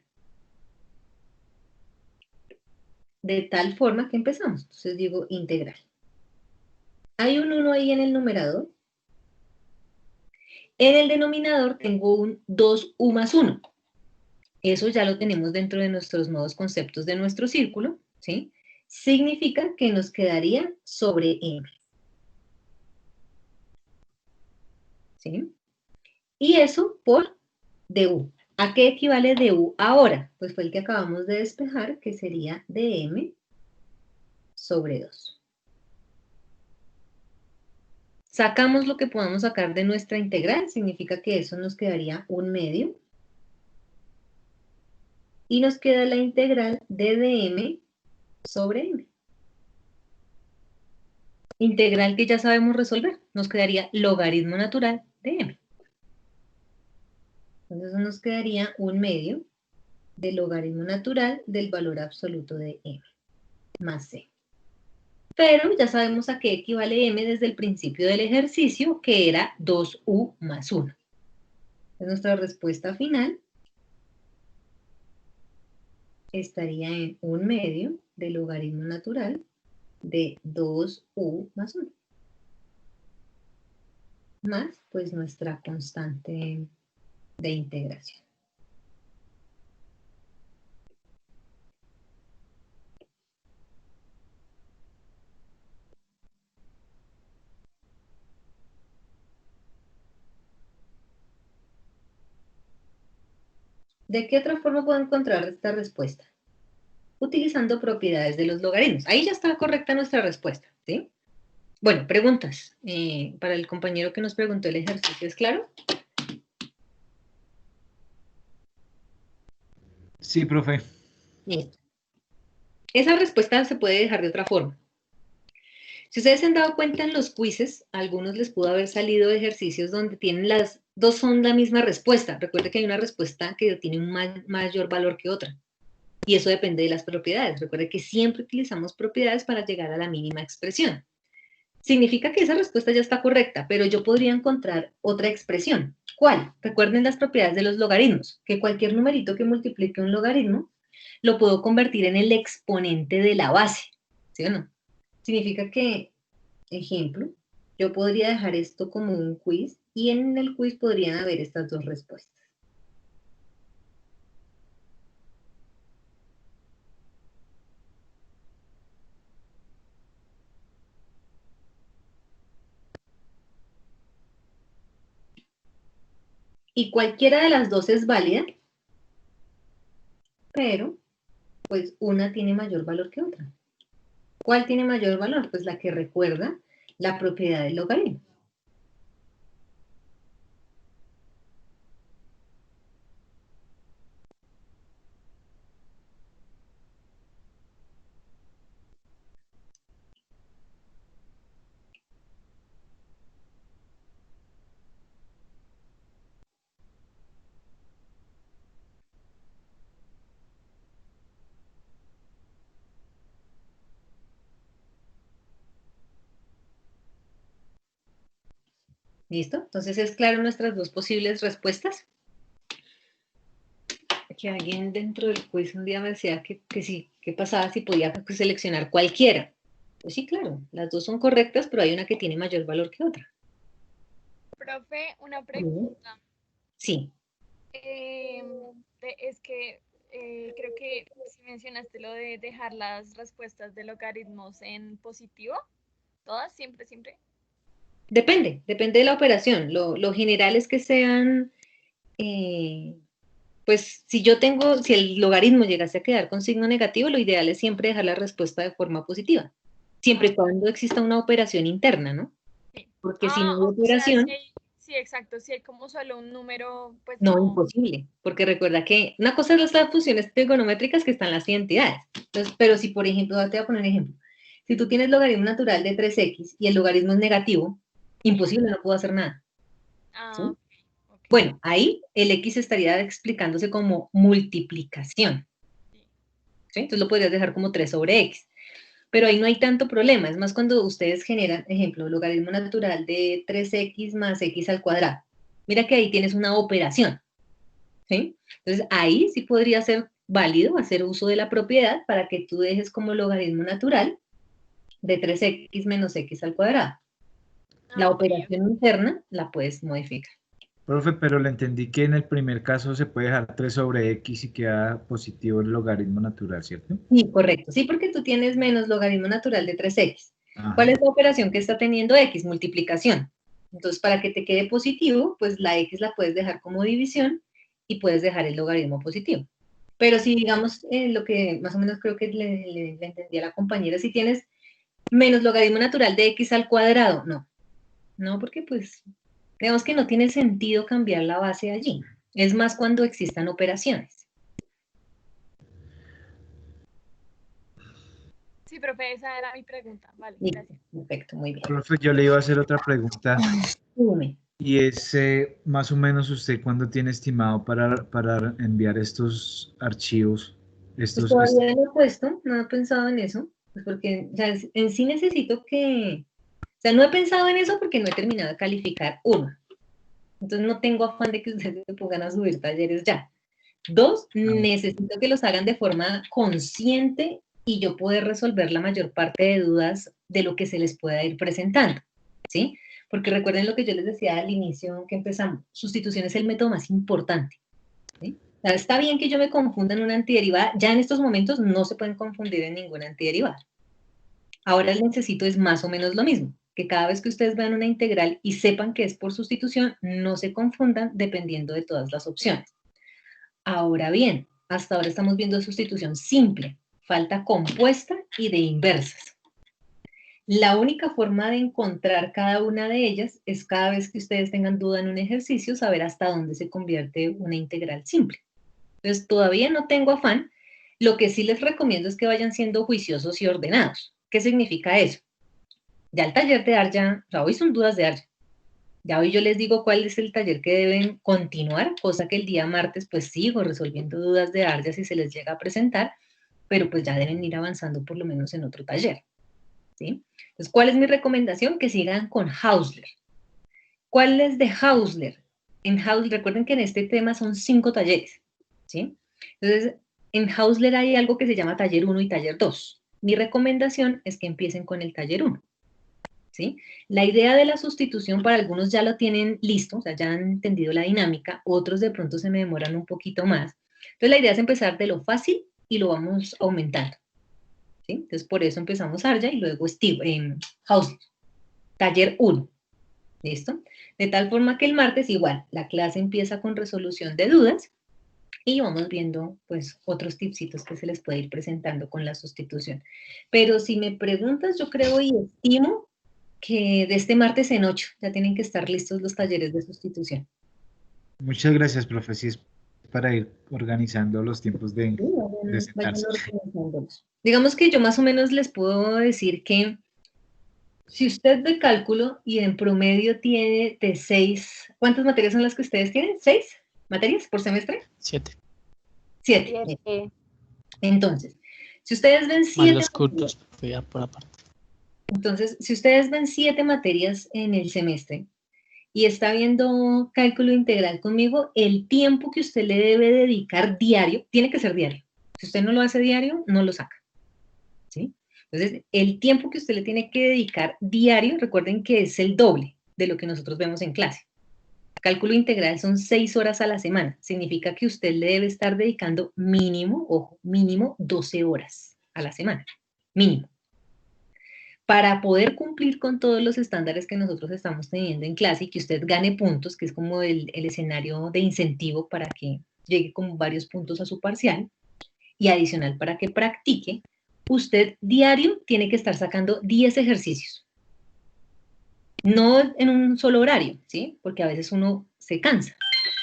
De tal forma que empezamos. Entonces digo integral. Hay un 1 ahí en el numerador. En el denominador tengo un 2u más 1. Eso ya lo tenemos dentro de nuestros nuevos conceptos de nuestro círculo, ¿sí? Significa que nos quedaría sobre m. ¿Sí? Y eso por du. ¿A qué equivale du ahora? Pues fue el que acabamos de despejar, que sería dm sobre 2. Sacamos lo que podamos sacar de nuestra integral, significa que eso nos quedaría 1/2. Y nos queda la integral de dm sobre m. Integral que ya sabemos resolver. Nos quedaría logaritmo natural de m. Entonces nos quedaría 1/2 del logaritmo natural del valor absoluto de m más c. Pero ya sabemos a qué equivale m desde el principio del ejercicio, que era 2u más 1. Entonces nuestra respuesta final estaría en 1/2 del logaritmo natural de 2u más 1. Más, pues, nuestra constante de integración. ¿De qué otra forma puedo encontrar esta respuesta? Utilizando propiedades de los logaritmos. Ahí ya está correcta nuestra respuesta, ¿sí? Bueno, preguntas. Para el compañero que nos preguntó el ejercicio, ¿es claro? Sí, profe. Listo. Esa respuesta se puede dejar de otra forma. Si ustedes se han dado cuenta en los quizzes, a algunos les pudo haber salido ejercicios donde tienen las dos son la misma respuesta. Recuerde que hay una respuesta que tiene un mayor valor que otra. Y eso depende de las propiedades. Recuerde que siempre utilizamos propiedades para llegar a la mínima expresión. Significa que esa respuesta ya está correcta, pero yo podría encontrar otra expresión. ¿Cuál? Recuerden las propiedades de los logaritmos, que cualquier numerito que multiplique un logaritmo lo puedo convertir en el exponente de la base, ¿sí o no? Significa que, ejemplo, yo podría dejar esto como un quiz y en el quiz podrían haber estas dos respuestas. Y cualquiera de las dos es válida, pero pues una tiene mayor valor que otra. ¿Cuál tiene mayor valor? Pues la que recuerda la propiedad del logaritmo. ¿Listo? Entonces, ¿es claro nuestras dos posibles respuestas? Que alguien dentro del quiz un día me decía que sí, ¿qué pasaba si podía seleccionar cualquiera? Pues sí, claro, las dos son correctas, pero hay una que tiene mayor valor que otra. Profe, una pregunta. Sí. Es que creo que si mencionaste lo de dejar las respuestas de logaritmos en positivo, todas, siempre, siempre. Depende de la operación. Lo general es que sean, pues si el logaritmo llegase a quedar con signo negativo, lo ideal es siempre dejar la respuesta de forma positiva. Siempre y cuando exista una operación interna, ¿no? Sí. Porque si no hay O operación... sea, sí, exacto, si hay como solo un número, pues No, no. imposible, porque recuerda que una cosa es las funciones trigonométricas que están las identidades. Entonces, pero si, por ejemplo, te voy a poner un ejemplo. Si tú tienes logaritmo natural de 3x y el logaritmo es negativo, imposible, no puedo hacer nada. ¿Sí? Okay. Bueno, ahí el x estaría explicándose como multiplicación. ¿Sí? Entonces lo podrías dejar como 3 sobre x. Pero ahí no hay tanto problema. Es más cuando ustedes generan, ejemplo, logaritmo natural de 3x más x al cuadrado. Mira que ahí tienes una operación. ¿sí? Entonces, ahí sí podría ser válido hacer uso de la propiedad para que tú dejes como logaritmo natural de 3x menos x al cuadrado. La Ok, operación interna la puedes modificar. Profe, pero le entendí que en el primer caso se puede dejar 3 sobre x y queda positivo el logaritmo natural, ¿cierto? Sí, correcto. Sí, porque tú tienes menos logaritmo natural de 3x. Ajá. ¿Cuál es la operación que está teniendo x? Multiplicación. Entonces, para que te quede positivo, pues la x la puedes dejar como división y puedes dejar el logaritmo positivo. Pero si digamos, lo que más o menos creo que le entendí a la compañera, si tienes menos logaritmo natural de x al cuadrado, no, porque pues, digamos que no tiene sentido cambiar la base allí. Es más cuando existan operaciones. sí, profe, esa era mi pregunta. Vale, Listo, gracias. perfecto, muy bien. Profe, yo le iba a hacer otra pregunta Dime. y es más o menos usted cuándo tiene estimado para enviar estos archivos, Pues estos, todavía no he puesto, no he pensado en eso, pues porque o sea, en sí necesito que, o sea, no he pensado en eso porque no he terminado de calificar, uno. Entonces no tengo afán de que ustedes se pongan a subir talleres ya. Dos, necesito que los hagan de forma consciente y yo poder resolver la mayor parte de dudas de lo que se les pueda ir presentando, ¿sí? Porque recuerden lo que yo les decía al inicio que empezamos, sustitución es el método más importante, ¿sí? O sea, está bien que yo me confunda en una antiderivada, ya en estos momentos no se pueden confundir en ninguna antiderivada. Ahora el necesito es más o menos lo mismo, que cada vez que ustedes vean una integral y sepan que es por sustitución, no se confundan dependiendo de todas las opciones. Ahora bien, hasta ahora estamos viendo sustitución simple, falta compuesta y de inversas. La única forma de encontrar cada una de ellas es cada vez que ustedes tengan duda en un ejercicio, saber hasta dónde se convierte una integral simple. Entonces, todavía no tengo afán. Lo que sí les recomiendo es que vayan siendo juiciosos y ordenados. ¿Qué significa eso? Ya el taller de ARJA, o sea, hoy son dudas de ARJA. Ya hoy yo les digo cuál es el taller que deben continuar, cosa que el día martes pues sigo resolviendo dudas de ARJA si se les llega a presentar, pero pues ya deben ir avanzando por lo menos en otro taller, ¿sí? Entonces, ¿cuál es mi recomendación? Que sigan con Hausler. ¿Cuál es de Hausler? En Hausler, recuerden que en este tema son 5 talleres, ¿sí? Entonces, en Hausler hay algo que se llama taller 1 y taller 2. Mi recomendación es que empiecen con el taller 1. ¿Sí? La idea de la sustitución para algunos ya lo tienen listo, o sea, ya han entendido la dinámica, otros de pronto se me demoran un poquito más. Entonces la idea es empezar de lo fácil y lo vamos aumentando. ¿Sí? Entonces por eso empezamos ARJA y luego Hausler, taller 1. ¿Listo? De tal forma que el martes igual, la clase empieza con resolución de dudas y vamos viendo pues otros tipsitos que se les puede ir presentando con la sustitución. Pero si me preguntas, yo creo y estimo que de este martes en 8 ya tienen que estar listos los talleres de sustitución. Muchas gracias, profe. Sí, es para ir organizando los tiempos de Vayan sentarse. organizándolos. Digamos que yo más o menos les puedo decir que si usted ve cálculo y en promedio tiene de 6, ¿cuántas materias son las que ustedes tienen? ¿6 materias por semestre? 7. 7. Entonces, si ustedes ven Más 7 los cursos por aparte. entonces, si ustedes ven 7 materias en el semestre y está viendo cálculo integral conmigo, el tiempo que usted le debe dedicar diario, tiene que ser diario. Si usted no lo hace diario, no lo saca. ¿Sí? Entonces, el tiempo que usted le tiene que dedicar diario, recuerden que es el doble de lo que nosotros vemos en clase. Cálculo integral son 6 horas a la semana. Significa que usted le debe estar dedicando mínimo, ojo, mínimo 12 horas a la semana. Mínimo. Para poder cumplir con todos los estándares que nosotros estamos teniendo en clase y que usted gane puntos, que es como el escenario de incentivo para que llegue con varios puntos a su parcial, y adicional para que practique, usted diario tiene que estar sacando 10 ejercicios. No en un solo horario, ¿sí? Porque a veces uno se cansa,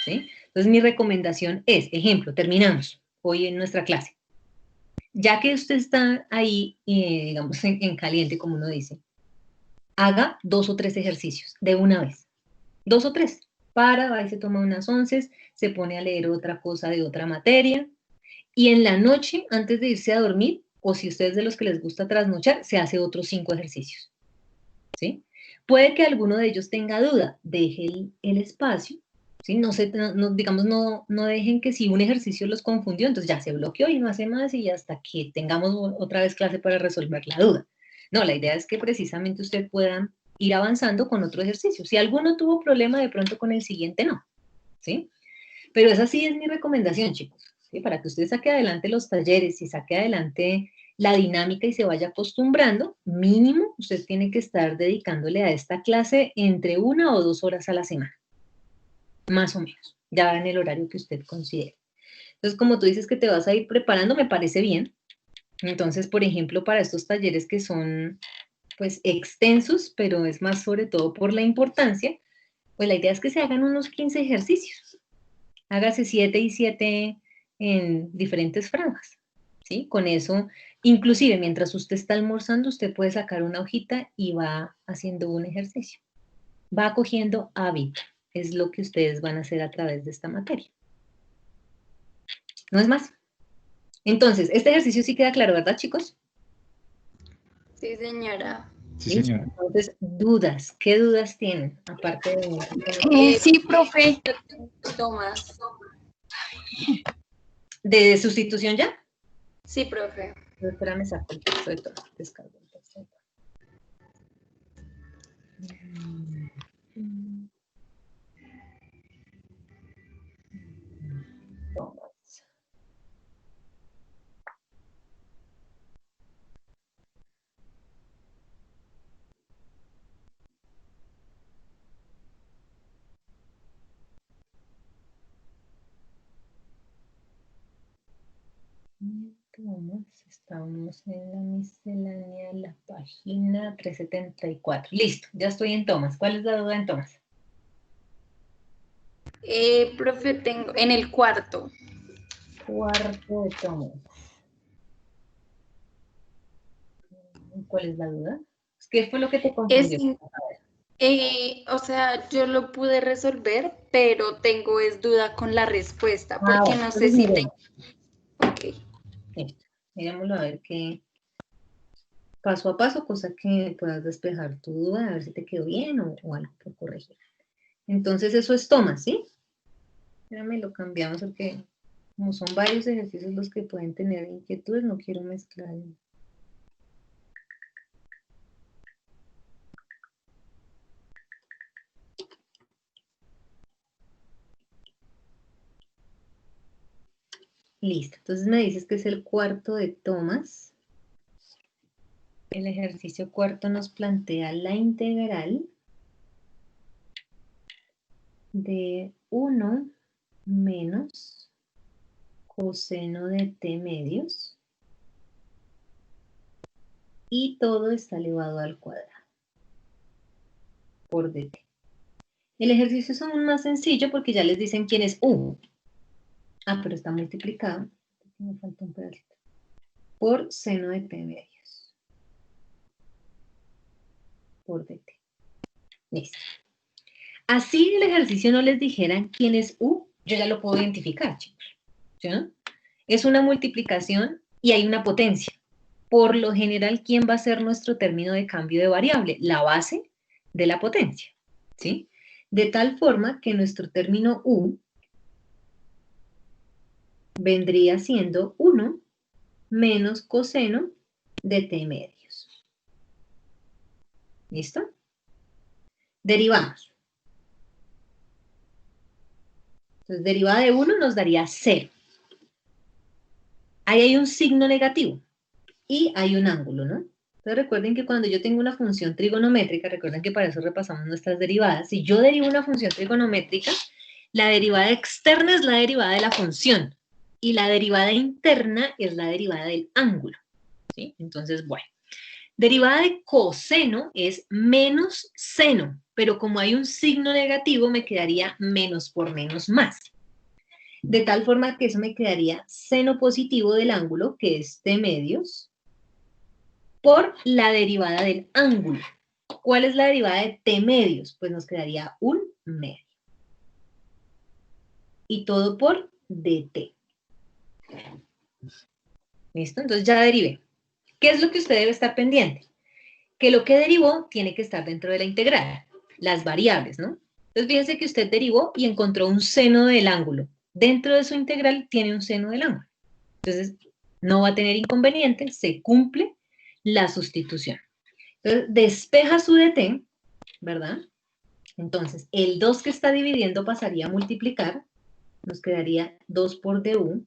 ¿sí? Entonces mi recomendación es, ejemplo, terminamos hoy en nuestra clase. Ya que usted está ahí, digamos, en caliente, como uno dice, haga 2 o 3 ejercicios de una vez. 2 o 3. Va y se toma unas 11, se pone a leer otra cosa de otra materia. Y en la noche, antes de irse a dormir, o si usted es de los que les gusta trasnochar, se hace otros 5 ejercicios. ¿Sí? Puede que alguno de ellos tenga duda, deje el espacio, ¿sí? Digamos, no dejen que si un ejercicio los confundió, entonces ya se bloqueó y no hace más y hasta que tengamos otra vez clase para resolver la duda. No, la idea es que precisamente usted pueda ir avanzando con otro ejercicio. Si alguno tuvo problema, de pronto con el siguiente no, ¿sí? Pero esa sí es mi recomendación, chicos, ¿sí? Para que usted saque adelante los talleres y saque adelante la dinámica y se vaya acostumbrando, mínimo usted tiene que estar dedicándole a esta clase entre 1 o 2 horas a la semana, más o menos, ya en el horario que usted considere. Entonces, como tú dices que te vas a ir preparando, me parece bien. Entonces, por ejemplo, para estos talleres que son, pues, extensos, pero es más sobre todo por la importancia, pues la idea es que se hagan unos 15 ejercicios. Hágase 7 y 7 en diferentes franjas, ¿sí? Con eso, inclusive mientras usted está almorzando, usted puede sacar una hojita y va haciendo un ejercicio. Va cogiendo hábito. Es lo que ustedes van a hacer a través de esta materia. No es más. Entonces, este ejercicio sí queda claro, ¿verdad, chicos? Sí, señora. Sí, señora. Entonces, dudas. ¿Qué dudas tienen? Aparte de... Sí, profe. Tomás. ¿De sustitución ya? Sí, profe. Espérame, saco el texto de todo. Descargo el texto de todo. Tomás. Estamos en la miscelánea, la página 374. Listo, ya estoy en Tomás. ¿Cuál es la duda en Tomás? Profe, tengo en el cuarto. Cuarto de Tomás. ¿Cuál es la duda? ¿Qué fue lo que te confundió? O sea, yo lo pude resolver, pero tengo duda con la respuesta, porque no sé si tengo. Ok. Listo. Mirámoslo a ver qué paso a paso, cosa que puedas despejar tu duda, a ver si te quedó bien o algo por corregir. Entonces, eso es Tomás, ¿sí? Espérame, lo cambiamos porque como son varios ejercicios los que pueden tener inquietudes, no quiero mezclar. Listo, entonces me dices que es el cuarto de Tomás. El ejercicio cuarto nos plantea la integral de 1 menos coseno de t medios y todo está elevado al cuadrado por dt. El ejercicio es aún más sencillo porque ya les dicen quién es u. Ah, pero está multiplicado. Me falta un pedacito. Por seno de t medios. Por dt. Listo. Así el ejercicio no les dijeran quién es u, yo ya lo puedo identificar, chicos. ¿Sí? Es una multiplicación y hay una potencia. Por lo general, ¿quién va a ser nuestro término de cambio de variable? La base de la potencia. ¿Sí? De tal forma que nuestro término u vendría siendo 1 menos coseno de t medios. ¿Listo? Derivamos. Entonces, derivada de 1 nos daría 0. Ahí hay un signo negativo y hay un ángulo, ¿no? Entonces recuerden que cuando yo tengo una función trigonométrica, recuerden que para eso repasamos nuestras derivadas, si yo derivo una función trigonométrica, la derivada externa es la derivada de la función y la derivada interna es la derivada del ángulo, ¿sí? Entonces, bueno, derivada de coseno es menos seno, pero como hay un signo negativo me quedaría menos por menos más. De tal forma que eso me quedaría seno positivo del ángulo, que es t medios, por la derivada del ángulo. ¿Cuál es la derivada de t medios? Pues nos quedaría un medio. Y todo por dt. ¿Listo? Entonces ya derivé. ¿Qué es lo que usted debe estar pendiente? Que lo que derivó tiene que estar dentro de la integral. Las variables, ¿no? Entonces, fíjese que usted derivó y encontró un seno del ángulo. Dentro de su integral tiene un seno del ángulo. Entonces, no va a tener inconveniente, se cumple la sustitución. Entonces, despeja su dt, ¿verdad? Entonces, el 2 que está dividiendo pasaría a multiplicar, nos quedaría 2 por du,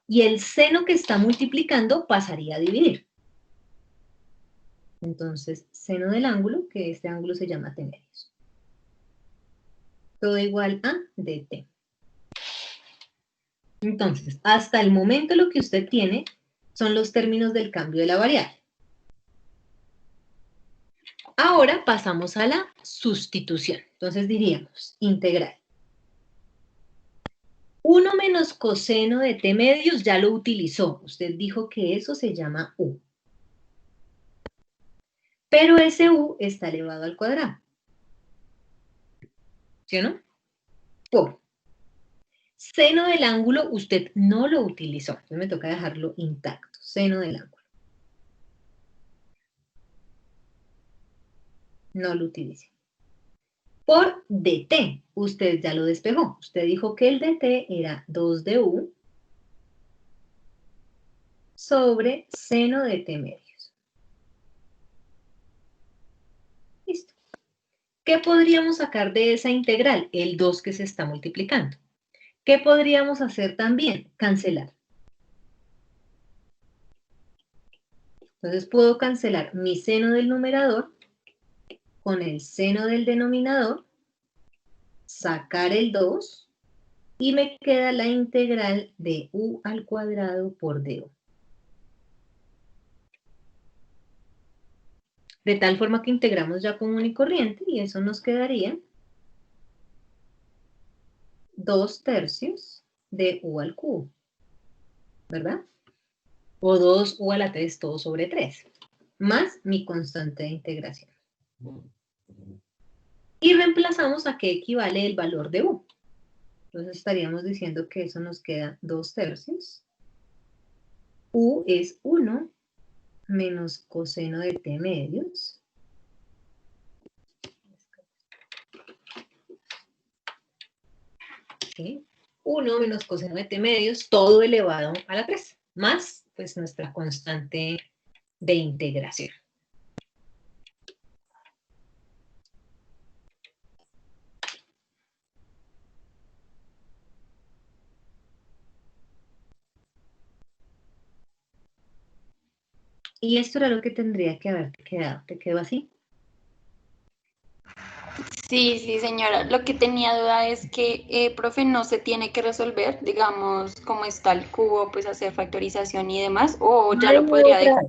y el seno que está multiplicando pasaría a dividir. Entonces, seno del ángulo, que este ángulo se llama t medios. Todo igual a dt. Entonces, hasta el momento lo que usted tiene son los términos del cambio de la variable. Ahora pasamos a la sustitución. Entonces diríamos, integral. 1 menos coseno de t medios ya lo utilizó. Usted dijo que eso se llama u. Pero ese u está elevado al cuadrado. ¿Sí o no? Por seno del ángulo usted no lo utilizó. Entonces me toca dejarlo intacto. Seno del ángulo. No lo utilice. Por dt, usted ya lo despejó. Usted dijo que el dt era 2du sobre seno de t medios. Listo. ¿Qué podríamos sacar de esa integral? El 2 que se está multiplicando. ¿Qué podríamos hacer también? Cancelar. Entonces puedo cancelar mi seno del numerador con el seno del denominador, sacar el 2 y me queda la integral de u al cuadrado por du. De tal forma que integramos ya común y corriente y eso nos quedaría 2/3 de u al cubo, ¿verdad? O 2u a la 3 todo sobre 3, más mi constante de integración. Y reemplazamos a qué equivale el valor de u. Entonces estaríamos diciendo que eso nos queda 2/3. U es 1 menos coseno de t medios. ¿Sí? 1 menos coseno de t medios, todo elevado a la 3, más pues nuestra constante de integración. Y esto era lo que tendría que haberte quedado. ¿Te quedó así? Sí, sí, señora. Lo que tenía duda es que, profe, no se tiene que resolver, digamos, cómo está el cubo, pues hacer factorización y demás, o ya lo podría dejar.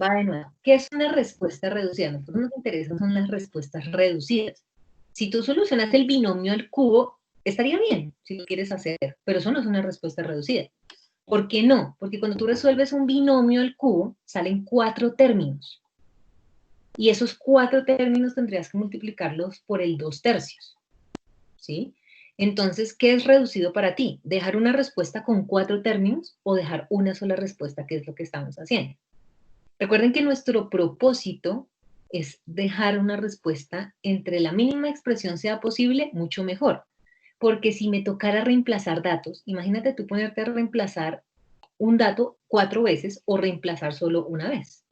Va de nuevo. ¿Qué es una respuesta reducida? A nosotros nos interesan son las respuestas reducidas. Si tú solucionas el binomio al cubo, estaría bien si lo quieres hacer, pero eso no es una respuesta reducida. ¿Por qué no? Porque cuando tú resuelves un binomio al cubo, salen 4 términos. Y esos 4 términos tendrías que multiplicarlos por el 2/3. ¿Sí? Entonces, ¿qué es reducido para ti? ¿Dejar una respuesta con 4 términos o dejar una sola respuesta, que es lo que estamos haciendo? Recuerden que nuestro propósito es dejar una respuesta entre la mínima expresión sea posible, mucho mejor. Porque si me tocara reemplazar datos, imagínate tú ponerte a reemplazar un dato 4 veces o reemplazar solo una vez.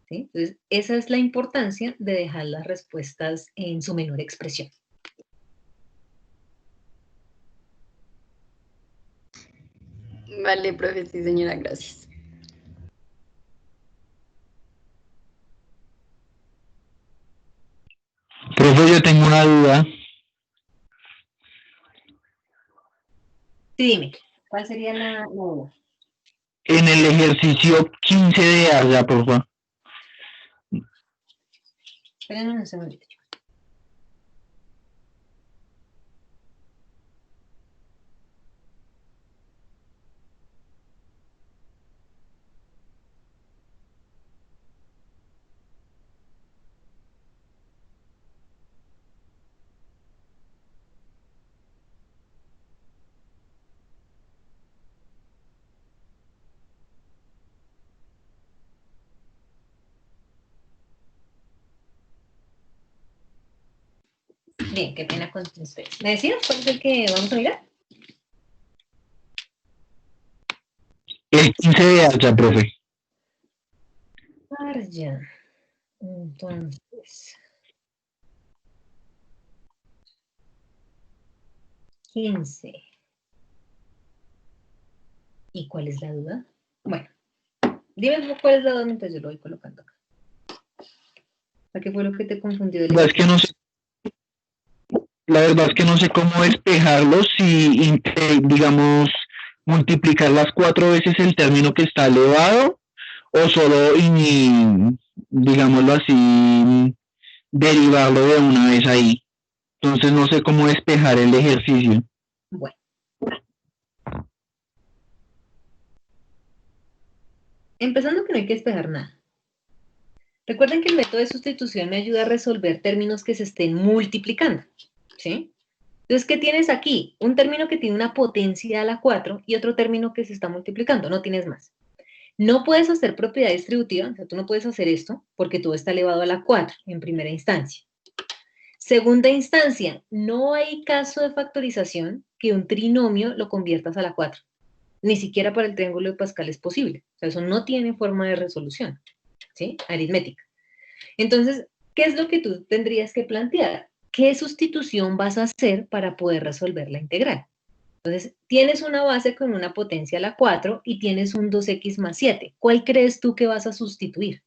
¿Sí? Entonces, esa es la importancia de dejar las respuestas en su menor expresión. Vale, profe, sí, señora, gracias. Profe, yo tengo una duda. Sí, dime, ¿cuál sería la duda? En el ejercicio 15 de ASA, por favor. Espérenme un segundito. Bien, qué pena con ustedes. ¿Me decías cuál es el que vamos a mirar? El 15 de alza, profe. Ya. Entonces, 15. ¿Y cuál es la duda? Bueno, dime cuál es la duda mientras yo lo voy colocando acá. ¿Qué fue lo que te confundió del La verdad es que no sé, la verdad es que no sé cmo despejarlos si, digamos, multiplicar las 4 veces el término que está elevado o solo, digámoslo así, derivarlo de una vez ahí. Entonces no sé cómo despejar el ejercicio. Bueno. Empezando que no hay que despejar nada. Recuerden que el método de sustitución me ayuda a resolver términos que se estén multiplicando, ¿sí? Entonces, ¿qué tienes aquí? Un término que tiene una potencia a la 4 y otro término que se está multiplicando, no tienes más. No puedes hacer propiedad distributiva, o sea, tú no puedes hacer esto porque todo está elevado a la 4 en primera instancia. Segunda instancia, no hay caso de factorización que un trinomio lo conviertas a la 4. Ni siquiera para el triángulo de Pascal es posible. O sea, eso no tiene forma de resolución, ¿sí? Aritmética. Entonces, ¿qué es lo que tú tendrías que plantear? ¿Qué sustitución vas a hacer para poder resolver la integral? Entonces, tienes una base con una potencia a la 4 y tienes un 2x más 7. ¿Cuál crees tú que vas a sustituir?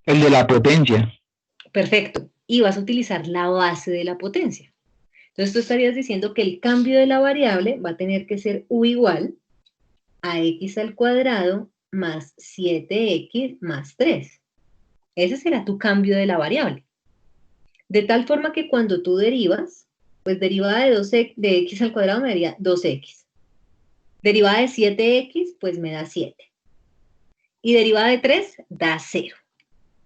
El de la potencia. Perfecto. Y vas a utilizar la base de la potencia. Entonces, tú estarías diciendo que el cambio de la variable va a tener que ser u igual a x al cuadrado más 7x más 3. Ese será tu cambio de la variable. De tal forma que cuando tú derivas, pues derivada de x al cuadrado me daría 2x. Derivada de 7x, pues me da 7. Y derivada de 3 da 0.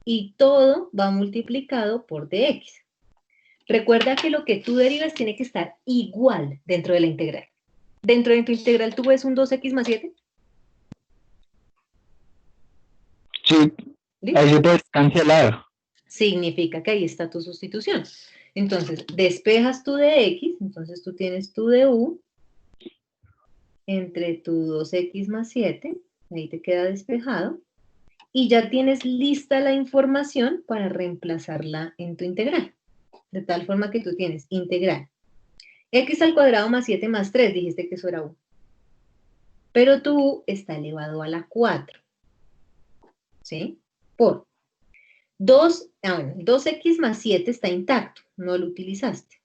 Y todo va multiplicado por dx. Recuerda que lo que tú derivas tiene que estar igual dentro de la integral. Dentro de tu integral, ¿tú ves un 2x más 7? Sí, ahí se puede cancelar. Significa que ahí está tu sustitución. Entonces, despejas tu de x, entonces tú tienes tu de u entre tu 2x más 7, ahí te queda despejado, y ya tienes lista la información para reemplazarla en tu integral. De tal forma que tú tienes integral x al cuadrado más 7 más 3, dijiste que eso era u. Pero tu u está elevado a la 4, ¿sí? Por 2x más 7 está intacto, no lo utilizaste.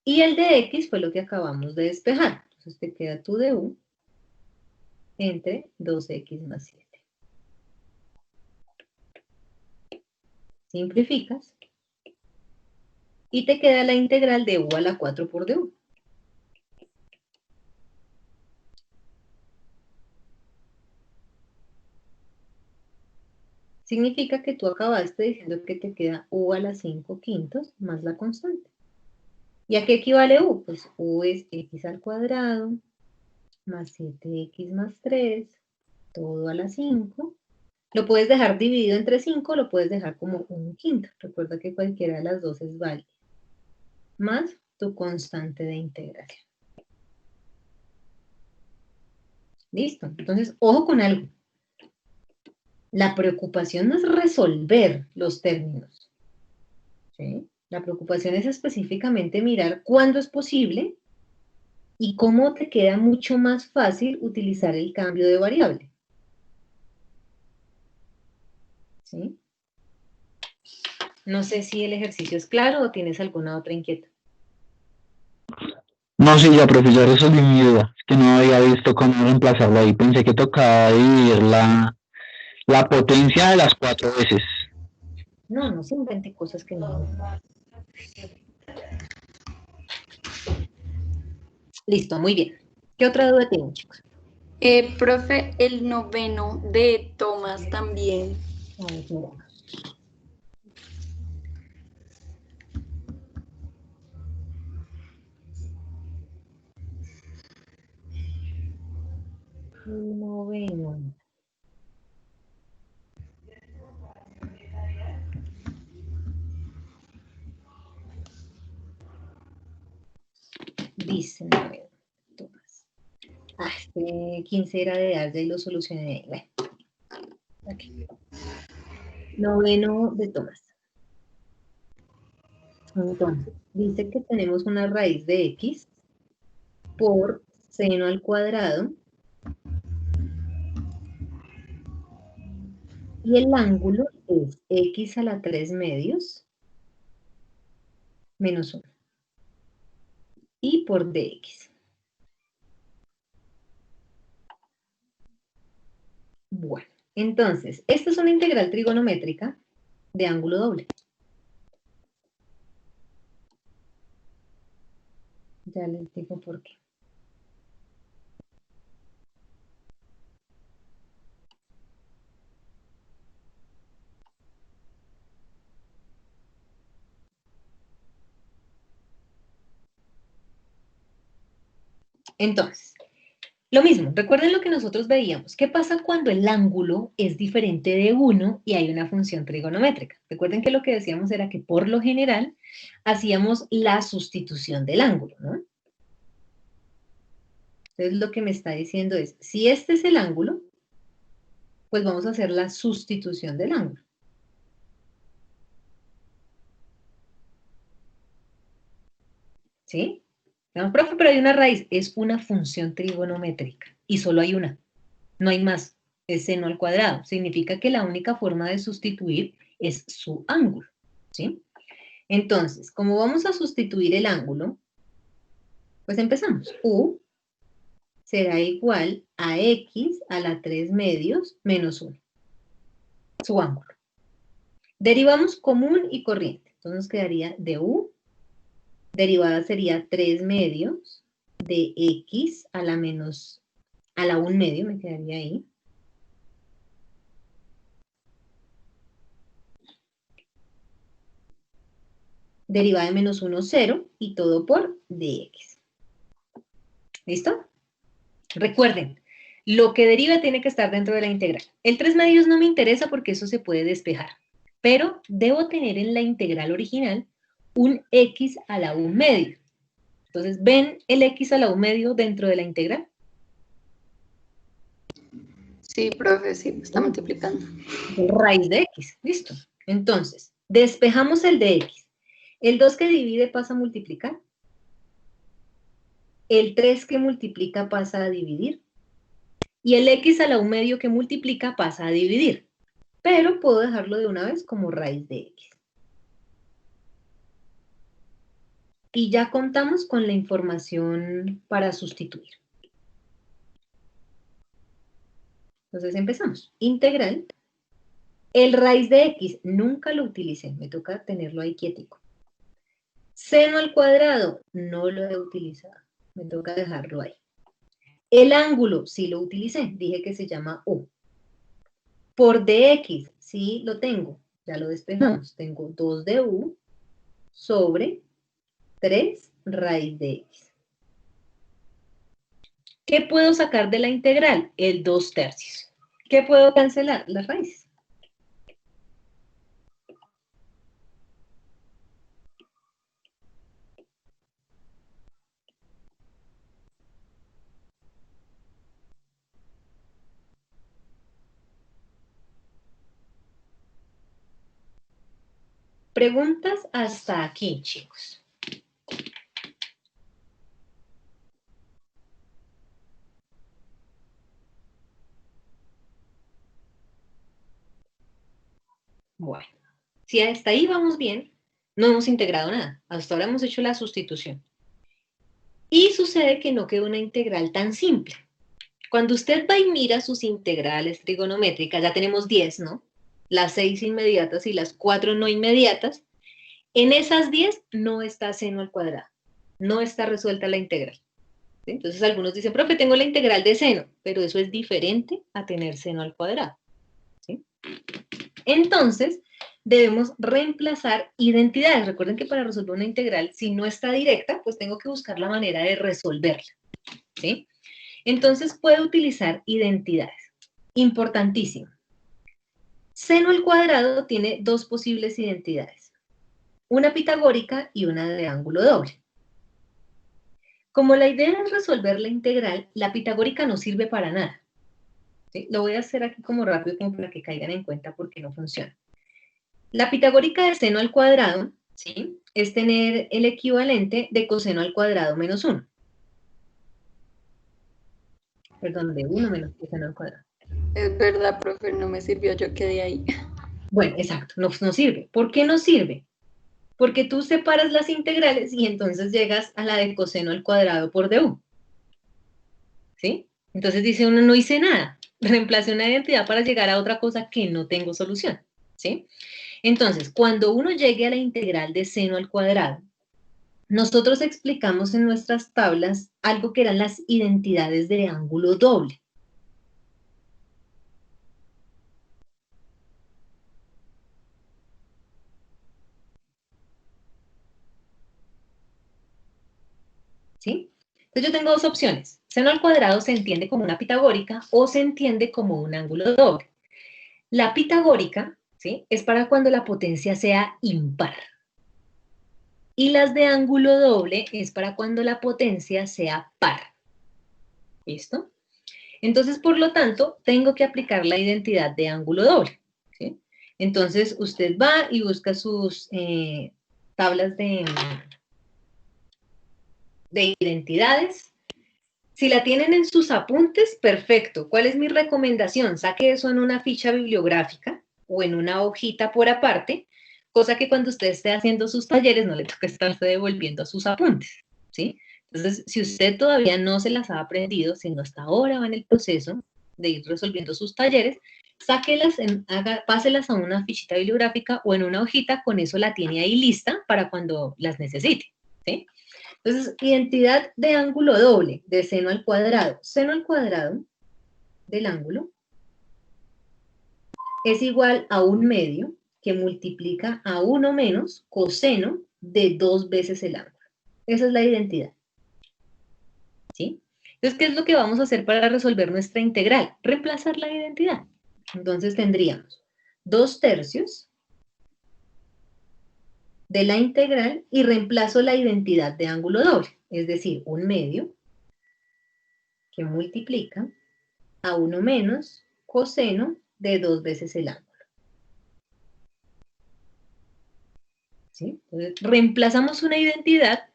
Y el de x fue lo que acabamos de despejar. Entonces te queda tu de u entre 2x más 7. Simplificas. Y te queda la integral de u a la 4 por du. Significa que tú acabaste diciendo que te queda u a la 5 quintos más la constante. ¿Y a qué equivale u? Pues u es x al cuadrado más 7x más 3, todo a la 5. Lo puedes dejar dividido entre 5, lo puedes dejar como un quinto. Recuerda que cualquiera de las dos es válida. Más tu constante de integración. Listo. Entonces, ojo con algo. La preocupación no es resolver los términos, ¿sí? La preocupación es específicamente mirar cuándo es posible y cómo te queda mucho más fácil utilizar el cambio de variable, ¿sí? No sé si el ejercicio es claro o tienes alguna otra inquietud. No, sí, ya, profe, ya resolví mi duda. Es que no había visto cómo reemplazarlo ahí. Pensé que tocaba dividir la potencia de las 4 veces. No, no se invente cosas que no. Listo, muy bien. ¿Qué otra duda tienen, chicos? Profe, el noveno de Tomás también. A ver, mira. El noveno. Dice, no, Tomás. Este 15 era de Arya y lo solucioné. Bueno, aquí. Noveno de Tomás. Entonces, dice que tenemos una raíz de x por seno al cuadrado y el ángulo es x a la 3 medios menos 1 y por dx. Bueno, entonces, esta es una integral trigonométrica de ángulo doble. Ya les digo por qué. Entonces, lo mismo, recuerden lo que nosotros veíamos. ¿Qué pasa cuando el ángulo es diferente de 1 y hay una función trigonométrica? Recuerden que lo que decíamos era que por lo general hacíamos la sustitución del ángulo, ¿no? Entonces lo que me está diciendo es, si este es el ángulo, pues vamos a hacer la sustitución del ángulo. ¿Sí? No, profe, pero hay una raíz, es una función trigonométrica y solo hay una, no hay más, es seno al cuadrado. Significa que la única forma de sustituir es su ángulo, ¿sí? Entonces, como vamos a sustituir el ángulo, pues empezamos. U será igual a x a la 3 medios menos 1, su ángulo. Derivamos común y corriente, entonces nos quedaría de U, derivada sería 3 medios de x a la 1 medio, me quedaría ahí. Derivada de menos 1, 0, y todo por dx. ¿Listo? Recuerden, lo que deriva tiene que estar dentro de la integral. El 3 medios no me interesa porque eso se puede despejar, pero debo tener en la integral original un x a la 1 medio. Entonces, ¿ven el x a la 1 medio dentro de la integral? Sí, profe, sí, está multiplicando. Raíz de x, listo. Entonces, despejamos el de x. El 2 que divide pasa a multiplicar. El 3 que multiplica pasa a dividir. Y el x a la 1 medio que multiplica pasa a dividir. Pero puedo dejarlo de una vez como raíz de x. Y ya contamos con la información para sustituir. Entonces empezamos. Integral. El raíz de x nunca lo utilicé, me toca tenerlo ahí quietico. Seno al cuadrado no lo he utilizado, me toca dejarlo ahí. El ángulo sí lo utilicé, dije que se llama U. Por dx sí lo tengo, ya lo despejamos. Tengo 2 de U sobre 3 raíz de x. ¿Qué puedo sacar de la integral? El 2/3. ¿Qué puedo cancelar? Las raíces. Preguntas hasta aquí, chicos. Bueno, si hasta ahí vamos bien, no hemos integrado nada. Hasta ahora hemos hecho la sustitución. Y sucede que no quedó una integral tan simple. Cuando usted va y mira sus integrales trigonométricas, ya tenemos 10, ¿no? Las 6 inmediatas y las 4 no inmediatas. En esas 10 no está seno al cuadrado. No está resuelta la integral. ¿Sí? Entonces algunos dicen, profe, tengo la integral de seno, pero eso es diferente a tener seno al cuadrado. ¿Sí? Entonces, debemos reemplazar identidades. Recuerden que para resolver una integral, si no está directa, pues tengo que buscar la manera de resolverla. ¿Sí? Entonces, puedo utilizar identidades. Importantísimo. Seno al cuadrado tiene dos posibles identidades. Una pitagórica y una de ángulo doble. Como la idea es resolver la integral, la pitagórica no sirve para nada. ¿Sí? Lo voy a hacer aquí como rápido, como para que caigan en cuenta por qué no funciona. La pitagórica de seno al cuadrado, ¿sí?, es tener el equivalente de coseno al cuadrado menos 1. Perdón, de 1 menos coseno al cuadrado. Es verdad, profe, no me sirvió, yo quedé ahí. Bueno, exacto, no sirve. ¿Por qué no sirve? Porque tú separas las integrales y entonces llegas a la de coseno al cuadrado por du. ¿Sí? Entonces dice uno, no hice nada. Reemplacé una identidad para llegar a otra cosa que no tengo solución. ¿Sí? Entonces, cuando uno llegue a la integral de seno al cuadrado, nosotros explicamos en nuestras tablas algo que eran las identidades de ángulo doble. ¿Sí? Entonces yo tengo dos opciones. Seno al cuadrado se entiende como una pitagórica o se entiende como un ángulo doble. La pitagórica, ¿sí?, es para cuando la potencia sea impar. Y las de ángulo doble es para cuando la potencia sea par. ¿Listo? Entonces, por lo tanto, tengo que aplicar la identidad de ángulo doble. ¿Sí? Entonces, usted va y busca sus tablas de identidades. Si la tienen en sus apuntes, perfecto. ¿Cuál es mi recomendación? Saque eso en una ficha bibliográfica o en una hojita por aparte, cosa que cuando usted esté haciendo sus talleres no le toque estarse devolviendo sus apuntes, ¿sí? Entonces, si usted todavía no se las ha aprendido, sino hasta ahora va en el proceso de ir resolviendo sus talleres, sáquelas, páselas a una fichita bibliográfica o en una hojita, con eso la tiene ahí lista para cuando las necesite, ¿sí? Entonces, identidad de ángulo doble, de seno al cuadrado. Seno al cuadrado del ángulo es igual a 1/2 que multiplica a 1 menos coseno de 2 veces el ángulo. Esa es la identidad. ¿Sí? Entonces, ¿qué es lo que vamos a hacer para resolver nuestra integral? Reemplazar la identidad. Entonces tendríamos 2/3 de la integral y reemplazo la identidad de ángulo doble, es decir, 1/2 que multiplica a 1 menos coseno de 2 veces el ángulo. ¿Sí? Entonces, reemplazamos una identidad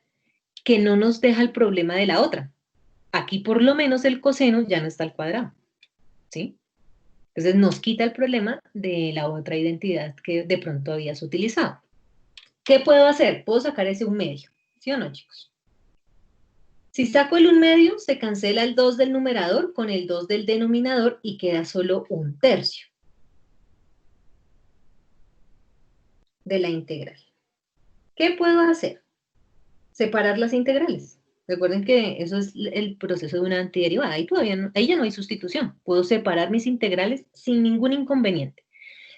que no nos deja el problema de la otra. Aquí por lo menos el coseno ya no está al cuadrado. ¿Sí? Entonces nos quita el problema de la otra identidad que de pronto habías utilizado. ¿Qué puedo hacer? Puedo sacar ese 1/2. ¿Sí o no, chicos? Si saco el 1/2, se cancela el 2 del numerador con el 2 del denominador y queda solo 1/3 de la integral. ¿Qué puedo hacer? Separar las integrales. Recuerden que eso es el proceso de una antiderivada. Ahí ya no hay sustitución. Puedo separar mis integrales sin ningún inconveniente.